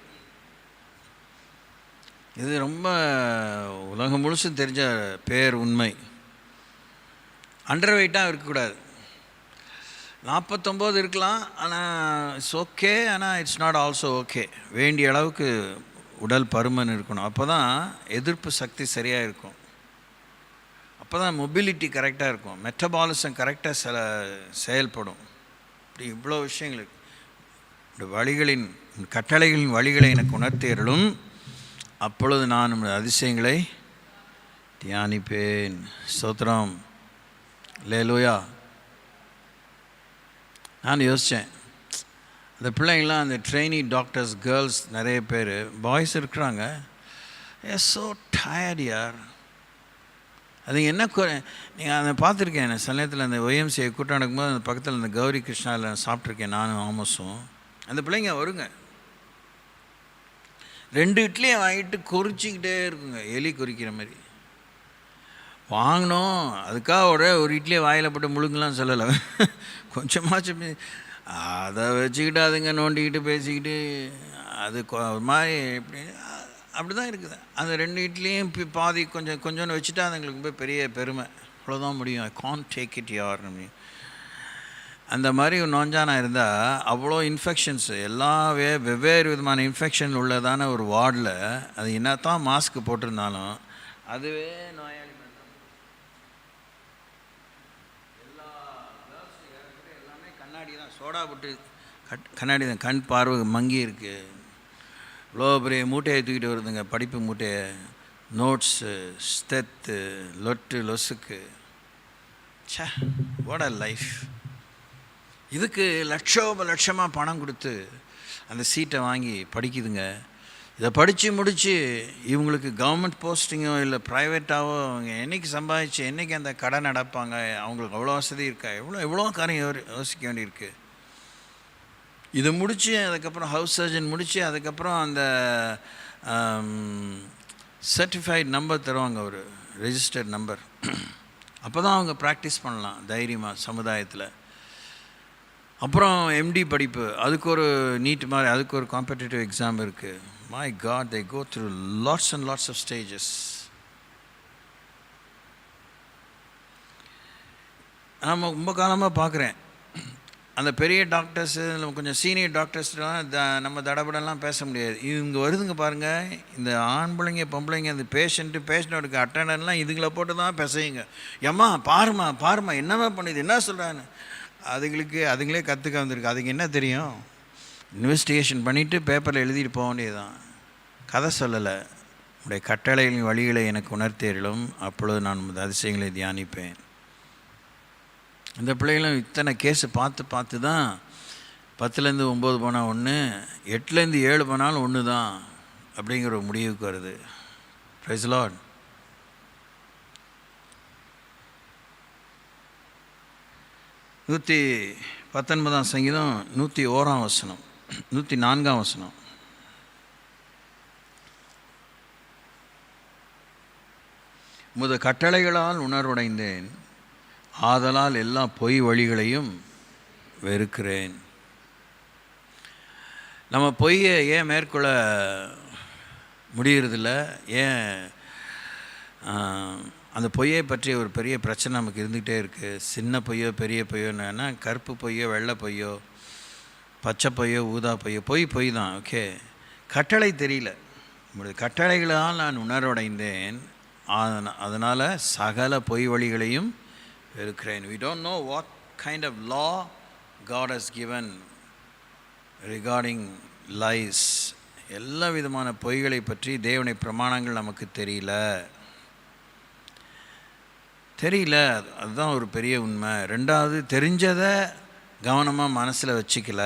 இது ரொம்ப உலகம் முழுசும் தெரிஞ்ச உண்மை. அண்டர் வெயிட்டாக இருக்கக்கூடாது. 49 இருக்கலாம், ஆனால் இட்ஸ் ஓகே, ஆனால் இட்ஸ் நாட் ஆல்சோ ஓகே. வேண்டிய அளவுக்கு உடல் பருமன் இருக்கணும். அப்போ தான் எதிர்ப்பு சக்தி சரியாக இருக்கும். அப்போ தான் மொபிலிட்டி கரெக்டாக இருக்கும், மெட்டபாலிசம் கரெக்டாக செயல்படும். இப்படி இவ்வளோ விஷயங்கள் இருக்குது. இப்படி வழிகளின் கட்டளைகளின் வழிகளை எனக்கு உணர்த்தீர்களும், அப்பொழுது நான் அதிசயங்களை தியானிப்பேன். ஸ்தோத்திரம். அல்லேலூயா. நான் யோசித்தேன், அந்த பிள்ளைங்களாம் அந்த ட்ரெயினி டாக்டர்ஸ் கேர்ள்ஸ் நிறைய பேர் பாய்ஸ் இருக்கிறாங்க. ஸோ டயர்ட் யார். அது என்ன நீங்கள் அதை பார்த்துருக்கேன். சில நேரத்தில் அந்த ஒய்எம்சிஐ கூட்டம் நடக்கும்போது அந்த பக்கத்தில் அந்த கௌரி கிருஷ்ணாவில் சாப்பிட்ருக்கேன் நானும் ஆமோஸும். அந்த பிள்ளைங்க வருங்க, 2 இட்லியை வாங்கிட்டு குறிச்சிக்கிட்டே இருக்குங்க, எலி குறிக்கிற மாதிரி. வாங்கினோம், அதுக்காக ஒரு இட்லியை வாயில் போட்டு முழுங்கலாம் சொல்லலை, கொஞ்சமாச்சும் அதை வச்சுக்கிட்டு அதுங்க நோண்டிக்கிட்டு பேசிக்கிட்டு அது ஒரு மாதிரி எப்படி அப்படி தான் இருக்குது. அந்த 2 இட்லியும் பாதி கொஞ்சம் கொஞ்சோன்னு வச்சுட்டா அதுங்களுக்கு போய் பெரிய பெருமை, அவ்வளோதான் முடியும். ஐ கான்ட் டேக் இட் யார். அந்த மாதிரி நோஞ்சானா இருந்தால் அவ்வளோ இன்ஃபெக்ஷன்ஸு, எல்லா வெவ்வேறு விதமான இன்ஃபெக்ஷன் உள்ளதான ஒரு வார்டில் அது என்ன தான் மாஸ்க் போட்டிருந்தாலும் அதுவே நோயாளி எல்லா எல்லாமே கண்ணாடி தான், சோடா போட்டு கண்ணாடி தான். கண் பார்வை மங்கி இருக்குது. இவ்வளோ பெரிய மூட்டையை தூக்கிட்டு வருதுங்க, படிப்பு மூட்டையை, நோட்ஸு, ஸ்டெத்து, லொசுக்கு. சே, வாட் அ லைஃப். இதுக்கு லட்சமாக பணம் கொடுத்து அந்த சீட்டை வாங்கி படிக்குதுங்க. இதை படித்து முடித்து இவங்களுக்கு கவர்மெண்ட் போஸ்டிங்கோ இல்லை ப்ரைவேட்டாவோ அவங்க என்றைக்கு சம்பாதிச்சு என்றைக்கு அந்த கடன் அடைப்பாங்க. அவங்களுக்கு அவ்வளோ வசதி இருக்கா? எவ்வளோ காரியம் யோசிக்க வேண்டியிருக்கு. இதை முடித்து அதுக்கப்புறம் ஹவுஸ் சர்ஜன் முடித்து அதுக்கப்புறம் அந்த சர்டிஃபைட் நம்பர் தருவாங்க, ஒரு ரெஜிஸ்டர்ட் நம்பர். அப்போ தான் அவங்க ப்ராக்டிஸ் பண்ணலாம் தைரியமாக சமுதாயத்தில். அப்புறம் எம்டி படிப்பு, அதுக்கு ஒரு நீட் மாதிரி, அதுக்கு ஒரு காம்படிட்டிவ் எக்ஸாம் இருக்குது. My God, they go through lots and lots of stages. நான் ரொம்ப காலமாக பார்க்குறேன், அந்த பெரிய டாக்டர்ஸு, கொஞ்சம் சீனியர் டாக்டர்ஸ்லாம் நம்ம தடபடலாம் பேச முடியாது. இவங்க வருதுங்க பாருங்கள், இந்த ஆண் பிள்ளைங்க பொம்பளைங்க, அந்த பேஷண்ட்டோட அட்டண்டன்லாம் இதுங்களை போட்டு தான் பேசுவீங்க. ஏம்மா பாருமா என்னம்மா பண்ணுது, என்ன சொல்கிறான்னு. அதுங்களே கற்றுக்க வந்திருக்கு. அதுக்கு என்ன தெரியும்? இன்வெஸ்டிகேஷன் பண்ணிவிட்டு பேப்பரில் எழுதிட்டு போக வேண்டியதுதான். கதை சொல்லலை. உடைய கட்டளைகளின் வழிகளை எனக்கு உணர்த்தீர்களும், அப்பொழுது நான் அதிசயங்களை தியானிப்பேன். இந்த பிள்ளைகளும் இத்தனை கேஸு பார்த்து தான் 10லேருந்து 9 போனால் 1, 8லேருந்து 7 போனாலும் 1 தான் அப்படிங்கிற ஒரு முடிவுக்கு வருது. Praise the Lord. சங்கீதம் 101 வசனம், 104 வசனம். உமது கட்டளைகளால் உணர்வடைந்தேன், ஆதலால் எல்லா பொய் வழிகளையும் வெறுக்கிறேன். நம்ம பொய்யை ஏன் மேற்கொள்ள முடியறதில்ல? ஏன் அந்த பொய்யை பற்றிய ஒரு பெரிய பிரச்சனை நமக்கு இருந்துகிட்டே இருக்குது. சின்ன பொய்யோ பெரிய பொய்யோன்னா, கருப்பு பொய்யோ வெள்ளை பொய்யோ, பச்சை பொய்யோ ஊதா பொய்யோ, பொய் தான். ஓகே, கட்டளை தெரியல. உங்களுடைய கட்டளைகளால் நான் உணர்வடைந்தேன், அதனால் சகல பொய் வழிகளையும் இருக்கிறேன். We don't know what kind of law God has given regarding lies. எல்லா விதமான பொய்களை பற்றி தேவனுடைய பிரமாணங்கள் நமக்கு தெரியல. அதுதான் ஒரு பெரிய உண்மை. 2வது, தெரிஞ்சதை கவனமாக மனசில் வச்சுக்கல.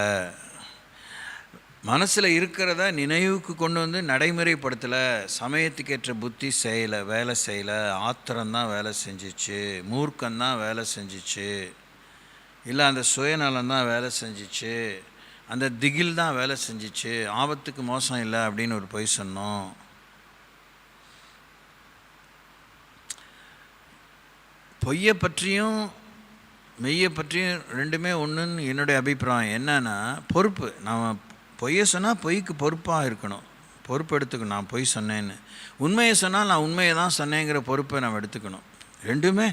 மனசில் இருக்கிறத நினைவுக்கு கொண்டு வந்து நடைமுறைப்படுத்தலை. சமயத்துக்கேற்ற புத்தி வேலை செய்யலை. ஆத்திரம்தான் வேலை செஞ்சிச்சு, மூர்க்கம்தான் வேலை செஞ்சிச்சு, இல்லை அந்த சுயநலம்தான் வேலை செஞ்சிச்சு. அந்த திகில் தான் வேலை செஞ்சிச்சு. ஆபத்துக்கு மோசம் இல்லை அப்படின்னு ஒரு பொய் சொன்னோம். பொய்யை பற்றியும் மெய்யை பற்றியும் ரெண்டுமே ஒன்றுன்னு என்னுடைய அபிப்பிராயம். என்னன்னா, பொறுப்பு. நாம் பொய்யை சொன்னால் பொய்க்கு பொறுப்பாக இருக்கணும், பொறுப்பு எடுத்துக்கணும். நான் பொய் சொன்னேன்னு, உண்மையை சொன்னால் நான் உண்மையை தான் சொன்னேங்கிற பொறுப்பை நம்ம எடுத்துக்கணும். ரெண்டுமே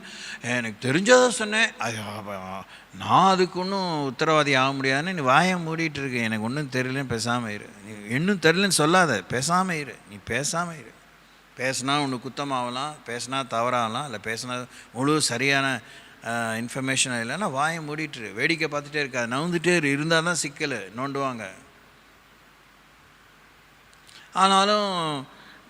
எனக்கு தெரிஞ்சதை சொன்னேன், நான் அதுக்கு ஒன்றும் உத்தரவாதி ஆக முடியாதுன்னு நீ வாயை மூடிட்டு இருக்கு. எனக்கு ஒன்றும் தெரியலன்னு பேசாமல் இரு. நீ இன்னும் தெரியலன்னு சொல்லாத, பேசாமல் இரு. நீ பேசாமல் இரு. பேசினா ஒன்று குத்தமாகலாம், பேசினா தவறாகலாம், இல்லை பேசினா முழு சரியான இன்ஃபர்மேஷன் இல்லைன்னா வாயை மூடிட்டுரு. வேடிக்கை பார்த்துட்டே இருக்காது, நவுந்துட்டே இருந்தால் தான் சிக்கல், நோண்டுவாங்க. ஆனாலும்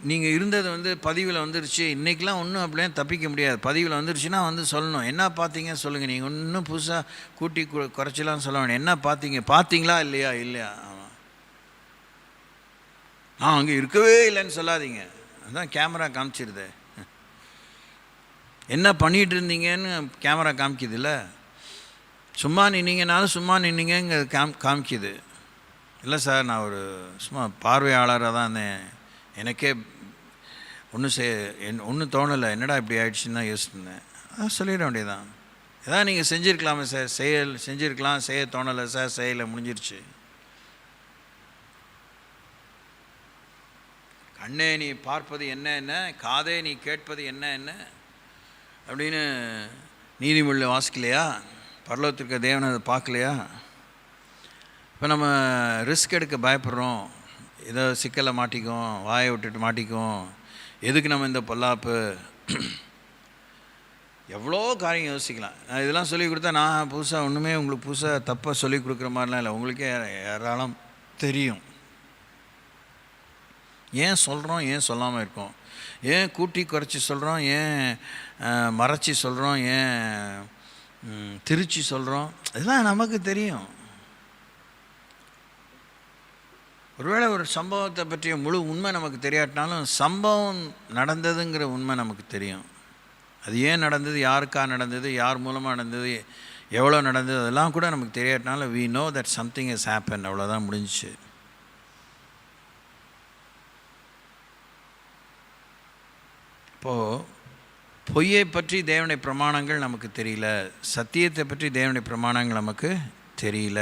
நீங்கள் இருந்தது பதிவில் வந்துருச்சு. இன்றைக்கெலாம் ஒன்றும் அப்படியே தப்பிக்க முடியாது. பதிவில் வந்துருச்சுன்னா சொல்லணும். என்ன பார்த்தீங்க சொல்லுங்கள். நீங்கள் ஒன்றும் புதுசாக கூட்டி குறைச்சலாம் சொல்ல வேணும். என்ன பார்த்தீங்க, பார்த்தீங்களா இல்லையா? இல்லையா, ஆமாம். நான் அங்கே இருக்கவே இல்லைன்னு சொல்லாதீங்க. அதுதான் கேமரா காமிச்சிருது. என்ன பண்ணிகிட்டு இருந்தீங்கன்னு கேமரா காமிக்குது. இல்லை, சும்மா நின்னீங்கனாலும் சும்மா நின்னீங்க காமிக்குது. இல்லை சார், நான் ஒரு சும்மா பார்வையாளராக தான் இருந்தேன், எனக்கே ஒன்றும் தோணலை, என்னடா இப்படி ஆயிடுச்சுன்னு தான் யோசிச்சுருந்தேன். அதான் சொல்லிட வேண்டியதான். ஏதாவது நீங்கள் செஞ்சுருக்கலாமே சார், செஞ்சுருக்கலாம், செய்ய தோணலை சார், செய்யலை, முடிஞ்சிருச்சு. கண்ணே நீ பார்ப்பது என்ன என்ன, காதே நீ கேட்பது என்ன என்ன அப்படின்னு நீதிமொழியில் வாசிக்கலையா? பரலோகத்திற்கு தேவனை அதை பார்க்கலையா? இப்போ நம்ம ரிஸ்க் எடுக்க பயப்படுறோம். ஏதோ சிக்கலை மாட்டிக்கும், வாயை விட்டுட்டு மாட்டிக்கும், எதுக்கு நம்ம இந்த பொல்லாப்பு, எவ்வளோ காரியம் யோசிக்கலாம். நான் இதெல்லாம் சொல்லிக் கொடுத்தா நான் புதுசாக ஒன்றுமே உங்களுக்கு புதுசாக தப்பாக சொல்லிக் கொடுக்குற மாதிரிலாம் இல்லை, உங்களுக்கே ஏராளம் தெரியும். ஏன் சொல்கிறோம், ஏன் சொல்லாமல் இருக்கோம், ஏன் கூட்டி குறைச்சி சொல்கிறோம், ஏன் மறைச்சி சொல்கிறோம், ஏன் திருச்சி சொல்கிறோம், இதெல்லாம் நமக்கு தெரியும். ஒருவேளை ஒரு சம்பவத்தை பற்றிய முழு உண்மை நமக்கு தெரியாட்டினாலும் சம்பவம் நடந்ததுங்கிற உண்மை நமக்கு தெரியும். அது ஏன் நடந்தது, யாருக்காக நடந்தது, யார் மூலமாக நடந்தது, எவ்வளோ நடந்தது, அதெல்லாம் கூட நமக்கு தெரியாட்டினாலும் we know that something has happened. அவ்வளோதான், முடிஞ்சிச்சு. இப்போது பொய்யை பற்றி தேவனுடைய பிரமாணங்கள் நமக்கு தெரியல, சத்தியத்தை பற்றி தேவனுடைய பிரமாணங்கள் நமக்கு தெரியல.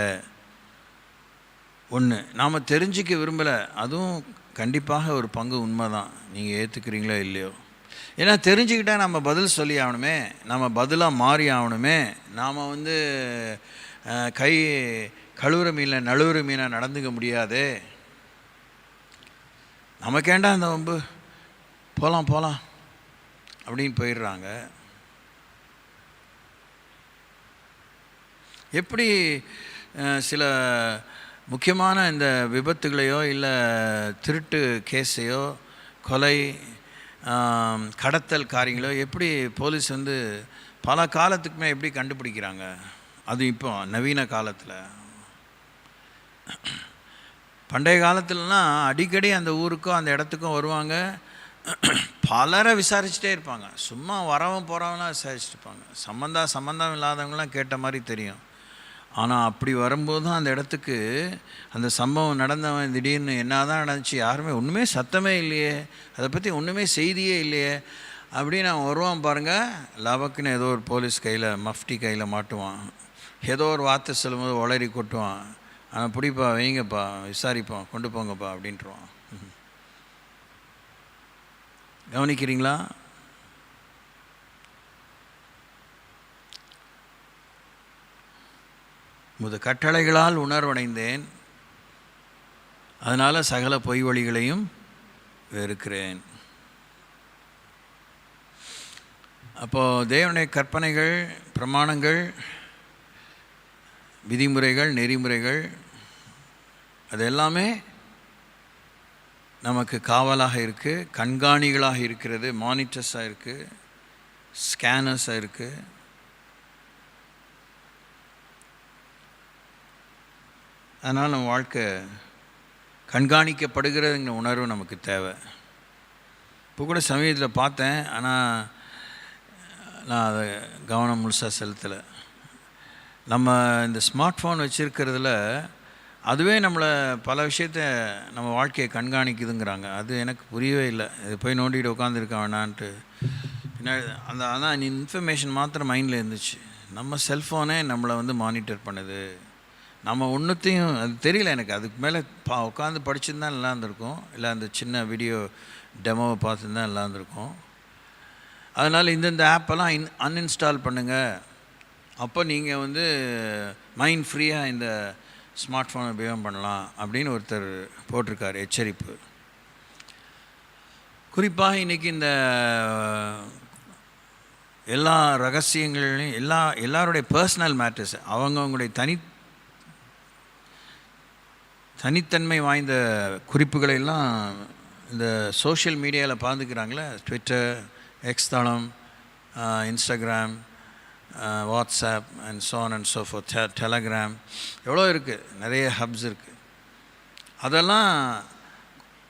ஒன்று நாம் தெரிஞ்சிக்க விரும்பலை, அதுவும் கண்டிப்பாக ஒரு பங்கு உண்மை தான். நீங்கள் ஏற்றுக்கிறீங்களோ இல்லையோ? ஏன்னா தெரிஞ்சுக்கிட்டால் நம்ம பதில் சொல்லி ஆகணுமே, நம்ம பதிலாக மாறி ஆகணுமே. நாம் கை கழுவுற மீனில் நழுவுற மீனாக நடந்துக்க முடியாதே. நமக்கேண்டா அந்த வம்பு, போகலாம் அப்படின்னு போயிடுறாங்க. எப்படி சில முக்கியமான இந்த விபத்துகளையோ இல்லை திருட்டு கேஸையோ கொலை கடத்தல் காரியங்களோ எப்படி போலீஸ் பல காலத்துக்குமே எப்படி கண்டுபிடிக்கிறாங்க? அது இப்போ நவீன காலத்தில். பண்டைய காலத்துலலாம் அடிக்கடி அந்த ஊருக்கும் அந்த இடத்துக்கும் வருவாங்க, பலரை விசாரிச்சுட்டே இருப்பாங்க. சும்மா வரவன் போகிறவங்களாம் விசாரிச்சுட்டு இருப்பாங்க. சம்மந்தம் இல்லாதவங்களாம் கேட்ட மாதிரி தெரியும். ஆனால் அப்படி வரும்போது தான் அந்த இடத்துக்கு அந்த சம்பவம் நடந்தவன் திடீர்னு என்ன தான் நடந்துச்சு, யாருமே ஒன்றுமே சத்தமே இல்லையே, அதை பற்றி ஒன்றுமே செய்தியே இல்லையே அப்படின்னு அவன் வருவான் பாருங்கள். லபக்குன்னு ஏதோ ஒரு போலீஸ் கையில் மஃப்டி கையில் மாட்டுவான், ஏதோ ஒரு வார்த்தை சொல்லும்போது உளறி கொட்டுவான். ஆனால் பிடிப்பா, வைங்கப்பா, விசாரிப்பான், கொண்டு போங்கப்பா அப்படின்ட்டுருவான். கவனிக்கிறீங்களா? கட்டளைகளால் உணர்வடைந்தேன், அதனால் சகல பொய் வழிகளையும் வெறுக்கிறேன். அப்போது தேவனுடைய கற்பனைகள், பிரமாணங்கள், விதிமுறைகள், நெறிமுறைகள் அது எல்லாமே நமக்கு காவலாக இருக்குது, கண்காணிகளாக இருக்கிறது, மானிட்டர்ஸாக இருக்குது, ஸ்கேனர்ஸாக இருக்குது. அதனால் நம்ம வாழ்க்கை கண்காணிக்கப்படுகிறதுங்கிற உணர்வு நமக்கு தேவை. இப்போ கூட சமீபத்தில் பார்த்தேன், ஆனால் நான் அதை கவனம் முழுசாக செலுத்தலை. நம்ம இந்த ஸ்மார்ட் ஃபோன் வச்சுருக்கிறதுல அதுவே நம்மளை பல விஷயத்த நம்ம வாழ்க்கையை கண்காணிக்குதுங்கிறாங்க. அது எனக்கு புரியவே இல்லை. இது போய் நோண்டிகிட்டு உட்காந்துருக்க வேணான்ட்டு பின்னாடி அதான் இன்ஃபர்மேஷன் மாத்திரம் மைண்டில் இருந்துச்சு. நம்ம செல்ஃபோனே நம்மளை வந்து மானிட்டர் பண்ணுது. நம்ம ஒன்றுத்தையும் அது தெரியல எனக்கு. அதுக்கு மேலே உட்காந்து படிச்சுருந்தா நல்லா இருந்திருக்கும், இல்லை அந்த சின்ன வீடியோ டெமோவை பார்த்துருந்தா நல்லா இருந்திருக்கும். அதனால் இந்தந்த ஆப்பெல்லாம் அன்இன்ஸ்டால் பண்ணுங்கள். அப்போ நீங்கள் வந்து மைண்ட் ஃப்ரீயாக இந்த ஸ்மார்ட் ஃபோனை உபயோகம் பண்ணலாம் அப்படின்னு ஒருத்தர் போட்டிருக்கார் எச்சரிப்பு. குறிப்பாக இன்றைக்கி இந்த எல்லா ரகசியங்களையும் எல்லாருடைய பர்சனல் மேட்டர்ஸ், அவங்களுடைய தனித்தன்மை வாய்ந்த குறிப்புகளெல்லாம் இந்த சோஷியல் மீடியாவில் பார்த்துக்கிறாங்களே, ட்விட்டர், எக்ஸ் தளம், Instagram, WhatsApp and so on and so fourth, Telegram, எவ்வளோ இருக்குது, நிறைய ஹப்ஸ் இருக்குது. அதெல்லாம்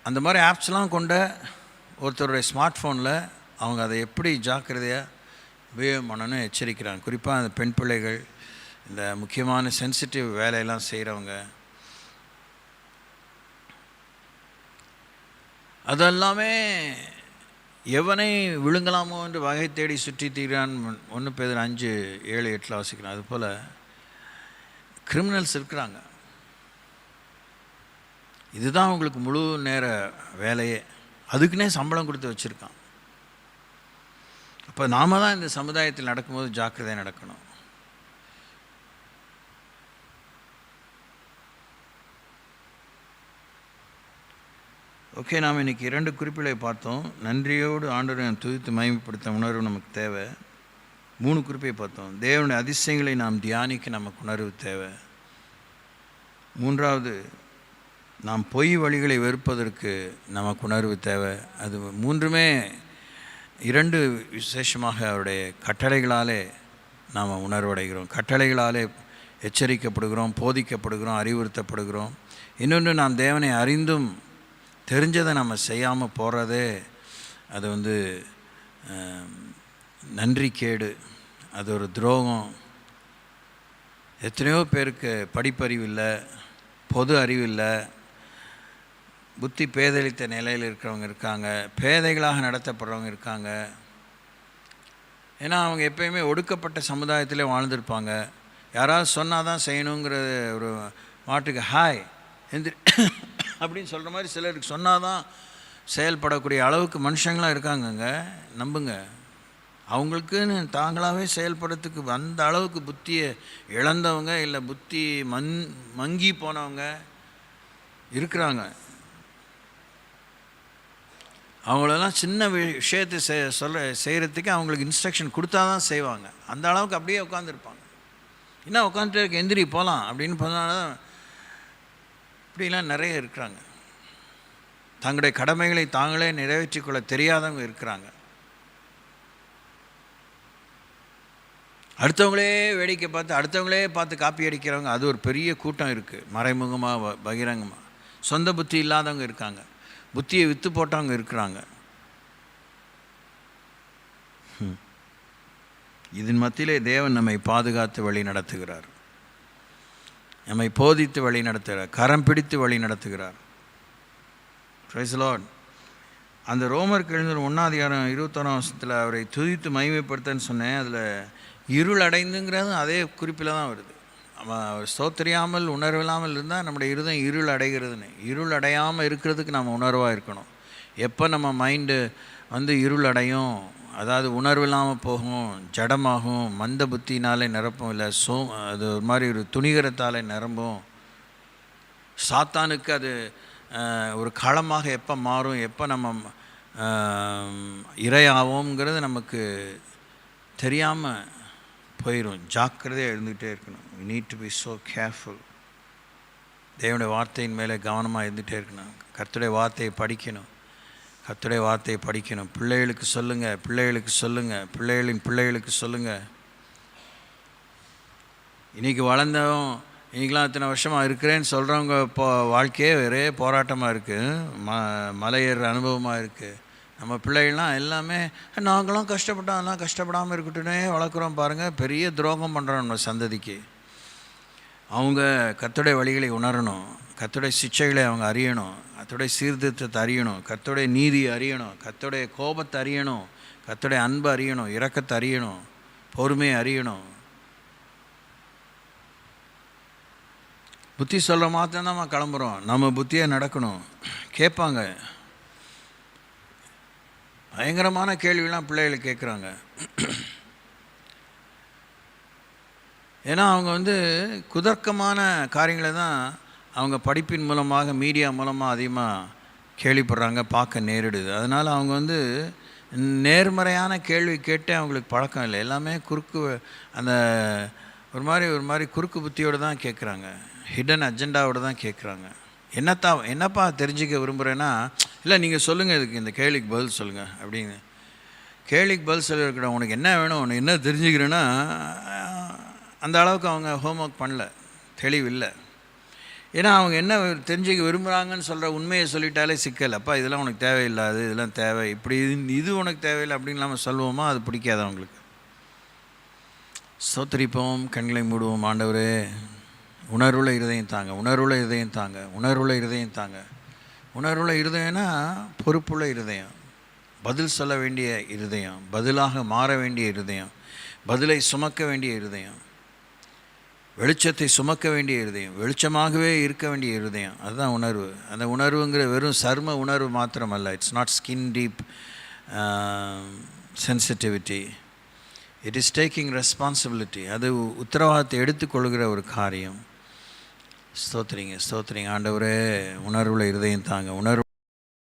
அந்த மாதிரி ஆப்ஸ்லாம் கொண்ட ஒருத்தருடைய ஸ்மார்ட் ஃபோனில் அவங்க அதை எப்படி ஜாக்கிரதையாக உபயோகம் பண்ணணும்னு எச்சரிக்கிறாங்க. குறிப்பாக அந்த பெண் பிள்ளைகள், இந்த முக்கியமான சென்சிட்டிவ் வேலையெல்லாம் செய்கிறவங்க, அதெல்லாமே எவனை விழுங்கலாமோ என்று வகை தேடி சுற்றி தீரான் 1 பேதுரு 5:7-8 வாசிக்கிறோம். அதுபோல் கிரிமினல்ஸ் இருக்கிறாங்க. இதுதான் உங்களுக்கு முழு நேர வேலையே. அதுக்குன்னே சம்பளம் கொடுத்து வச்சுருக்கான். அப்போ நாம் தான் இந்த சமுதாயத்தில் நடக்கும்போது ஜாக்கிரதையாக நடக்கணும். ஓகே, நாம் இன்றைக்கி 2 குறிப்புகளை பார்த்தோம். நன்றியோடு ஆண்டவரை துதித்து மகிமைப்படுத்த உணர்வு நமக்கு தேவை. 3 குறிப்பை பார்த்தோம். தேவனுடைய அதிசயங்களை நாம் தியானிக்க நமக்கு உணர்வு தேவை. 3வது, நாம் பொய் வழிகளை வெறுப்பதற்கு நமக்கு உணர்வு தேவை. அது 3மே 2 விசேஷமாக அவருடைய கட்டளைகளாலே நாம் உணர்வடைகிறோம். கட்டளைகளாலே எச்சரிக்கப்படுகிறோம், போதிக்கப்படுகிறோம், அறிவுறுத்தப்படுகிறோம். இன்னொன்று, நாம் தேவனை அறிந்தும் தெரிஞ்சதை நம்ம செய்யாமல் போகிறதே அது வந்து நன்றிக்கேடு, அது ஒரு துரோகம். எத்தனையோ பேருக்கு படிப்பறிவு இல்லை, பொது அறிவு இல்லை, புத்தி பேதளித்த நிலையில் இருக்கிறவங்க இருக்காங்க, பேதைகளாக நடத்தப்படுறவங்க இருக்காங்க. ஏன்னா அவங்க எப்பயுமே ஒடுக்கப்பட்ட சமுதாயத்திலே வாழ்ந்துருப்பாங்க. யாராவது சொன்னால் தான் செய்யணுங்கிற ஒரு மாட்டுக்கு ஹாய் எந்திரி அப்படின்னு சொல்கிற மாதிரி சிலருக்கு சொன்னால் தான் செயல்படக்கூடிய அளவுக்கு மனுஷங்களாம் இருக்காங்கங்க. நம்புங்க, அவங்களுக்குன்னு தாங்களாகவே செயல்படுறதுக்கு அந்த அளவுக்கு புத்தியை இழந்தவங்க, இல்லை புத்தி மங்கி போனவங்க இருக்கிறாங்க. அவங்களெல்லாம் சின்ன விஷயத்தை செய்கிறதுக்கு அவங்களுக்கு இன்ஸ்ட்ரக்ஷன் கொடுத்தா தான் செய்வாங்க. அந்த அளவுக்கு அப்படியே உட்காந்துருப்பாங்க. இன்னும் உட்காந்துட்டு இருக்க, எந்திரி போகலாம் அப்படின்னு போனால்தான். இப்படிலாம் நிறைய இருக்கிறாங்க. தங்களுடைய கடமைகளை தாங்களே நிறைவேற்றிக்கொள்ள தெரியாதவங்க இருக்கிறாங்க. அடுத்தவங்களே வேடிக்கை பார்த்து அடுத்தவங்களே பார்த்து காப்பி அடிக்கிறவங்க, அது ஒரு பெரிய கூட்டம் இருக்குது. மறைமுகமாக பகிரங்கமாக சொந்த புத்தி இல்லாதவங்க இருக்காங்க. புத்தியை விற்று போட்டவங்க இருக்கிறாங்க. இதன் மத்தியிலே தேவன் நம்மை பாதுகாத்து வழி நடத்துகிறார், நம்மை போதித்து வழி நடத்துகிறார், கரம் பிடித்து வழி நடத்துகிறார். Praise the Lord. அந்த ரோமருக்கு எழுந்த 1:21 அவரை துதித்து மகிமைப்படுத்தன்னு சொன்னேன். அதில் இருள் அடைந்துங்கிறது அதே குறிப்பில் தான் வருது. அவர் ஸ்தோத்திரியாமல் உணர்வில்லாமல் இருந்தால் நம்முடைய இருதயம் இருள் அடைகிறதுன்னு. இருள் அடையாமல் இருக்கிறதுக்கு நம்ம உணர்வாக இருக்கணும். எப்போ நம்ம மைண்டு வந்து இருள் அடையும், அதாவது உணர்வில்லாமல் போகும், ஜடமாகும், மந்த புத்தினாலே நிரப்பும், இல்லை அது ஒரு மாதிரி ஒரு துணிகரத்தாலே நிரம்பும், சாத்தானுக்கு அது ஒரு களமாக எப்போ மாறும், எப்போ நம்ம இரையாவோங்கிறது நமக்கு தெரியாமல் போயிடும். ஜாக்கிரதையாக இருந்துகிட்டே இருக்கணும். we need to be so careful. தேவனுடைய வார்த்தையின் மேலே கவனமாக இருந்துகிட்டே இருக்கணும். கர்த்தருடைய வார்த்தையை படிக்கணும், கர்த்தருடைய வார்த்தையை படிக்கணும். பிள்ளைகளுக்கு சொல்லுங்கள், பிள்ளைகளுக்கு சொல்லுங்கள், பிள்ளைகளுக்கு சொல்லுங்கள். இன்றைக்கி வளர்ந்தவன் இன்றைக்கெலாம் இத்தனை வருஷமாக இருக்கிறேன்னு சொல்கிறவங்க வாழ்க்கையே ஒரே போராட்டமாக இருக்குது, மலையேற அனுபவமாக இருக்குது. நம்ம பிள்ளைகள்லாம் எல்லாமே நாங்களும் கஷ்டப்பட்டோம், அதெல்லாம் கஷ்டப்படாமல் இருக்கட்டுன்னே வளர்க்குறோம். பாருங்கள், பெரிய துரோகம் பண்ணுறோம் நம்ம சந்ததிக்கு. அவங்க கர்த்தருடைய வழிகளை உணரணும், கர்த்தருடைய சிட்சைகளை அவங்க அறியணும், கர்த்தருடைய சீர்திருத்தத்தை அறியணும், கர்த்தருடைய நீதியை அறியணும், கர்த்தருடைய கோபத்தை அறியணும், கர்த்தருடைய அன்பை அறியணும், இரக்கத்தை அறியணும், பொறுமையை அறியணும். புத்தி சொல்கிற மாத்திரம் தான் நம்ம கிளம்புறோம். நம்ம புத்தியை நடக்கணும். கேட்பாங்க, பயங்கரமான கேள்விலாம் பிள்ளைகள் கேட்குறாங்க. ஏன்னா அவங்க குதர்க்கமான காரியங்களை தான் அவங்க படிப்பின் மூலமாக, மீடியா மூலமாக அதிகமாக கேள்விப்படுறாங்க, பார்க்க நேரிடுது. அதனால் அவங்க நேர்மறையான கேள்வி கேட்டே அவங்களுக்கு பழக்கம் இல்லை. எல்லாமே குறுக்கு, அந்த ஒரு மாதிரி குறுக்கு புத்தியோடு தான் கேட்குறாங்க, ஹிடன் அஜெண்டாவோடு தான் கேட்குறாங்க. என்னப்பா தெரிஞ்சுக்க விரும்புகிறேன்னா, இல்லை நீங்கள் சொல்லுங்கள், இதுக்கு இந்த கேள்விக்கு பதில் சொல்லுங்கள் அப்படின்னு. கேள்விக்கு பதில் சொல்லியிருக்கிற உனக்கு என்ன வேணும், உனக்கு என்ன தெரிஞ்சுக்கிறேன்னா, அந்த அளவுக்கு அவங்க ஹோம்ஒர்க் பண்ணல, தெளிவில்லை. ஏன்னா அவங்க என்ன தெரிஞ்சுக்க விரும்புகிறாங்கன்னு சொல்கிற உண்மையை சொல்லிட்டாலே சிக்கல். அப்பா இதெல்லாம் உனக்கு தேவையில்லாது, இதெல்லாம் தேவை, இப்படி இது உனக்கு தேவையில்லை அப்படின்னு இல்லாமல் சொல்லுவோமா, அது பிடிக்காது அவங்களுக்கு. ஸ்தோத்திரிப்போம், கண்களை மூடுவோம். ஆண்டவரே, உணர்வுள்ள இருதயம் தாங்க, உணர்வுள்ள இருதயம் தாங்க, உணர்வுள்ள இருதயம் தாங்க. உணர்வுள்ள இருதயம்னா பொறுப்புள்ள இருதயம், பதில் சொல்ல வேண்டிய இருதயம், பதிலாக மாற வேண்டிய இருதயம், பதிலை சுமக்க வேண்டிய இருதயம், வெளிச்சத்தை சுமக்க வேண்டிய இருதயம், வெளிச்சமாகவே இருக்க வேண்டிய இருதயம். அதுதான் உணர்வு. அந்த உணர்வுங்கிற வெறும் சர்ம உணர்வு மாத்திரமல்ல. It's not skin deep sensitivity. It is taking responsibility. அது உத்தரவாதத்தை எடுத்துக்கொள்கிற ஒரு காரியம். ஸ்தோத்திரிங்க, ஸ்தோத்திரிங்க. ஆண்டவரே, உணர்வுள்ள இருதயம் தாங்க, உணர்வு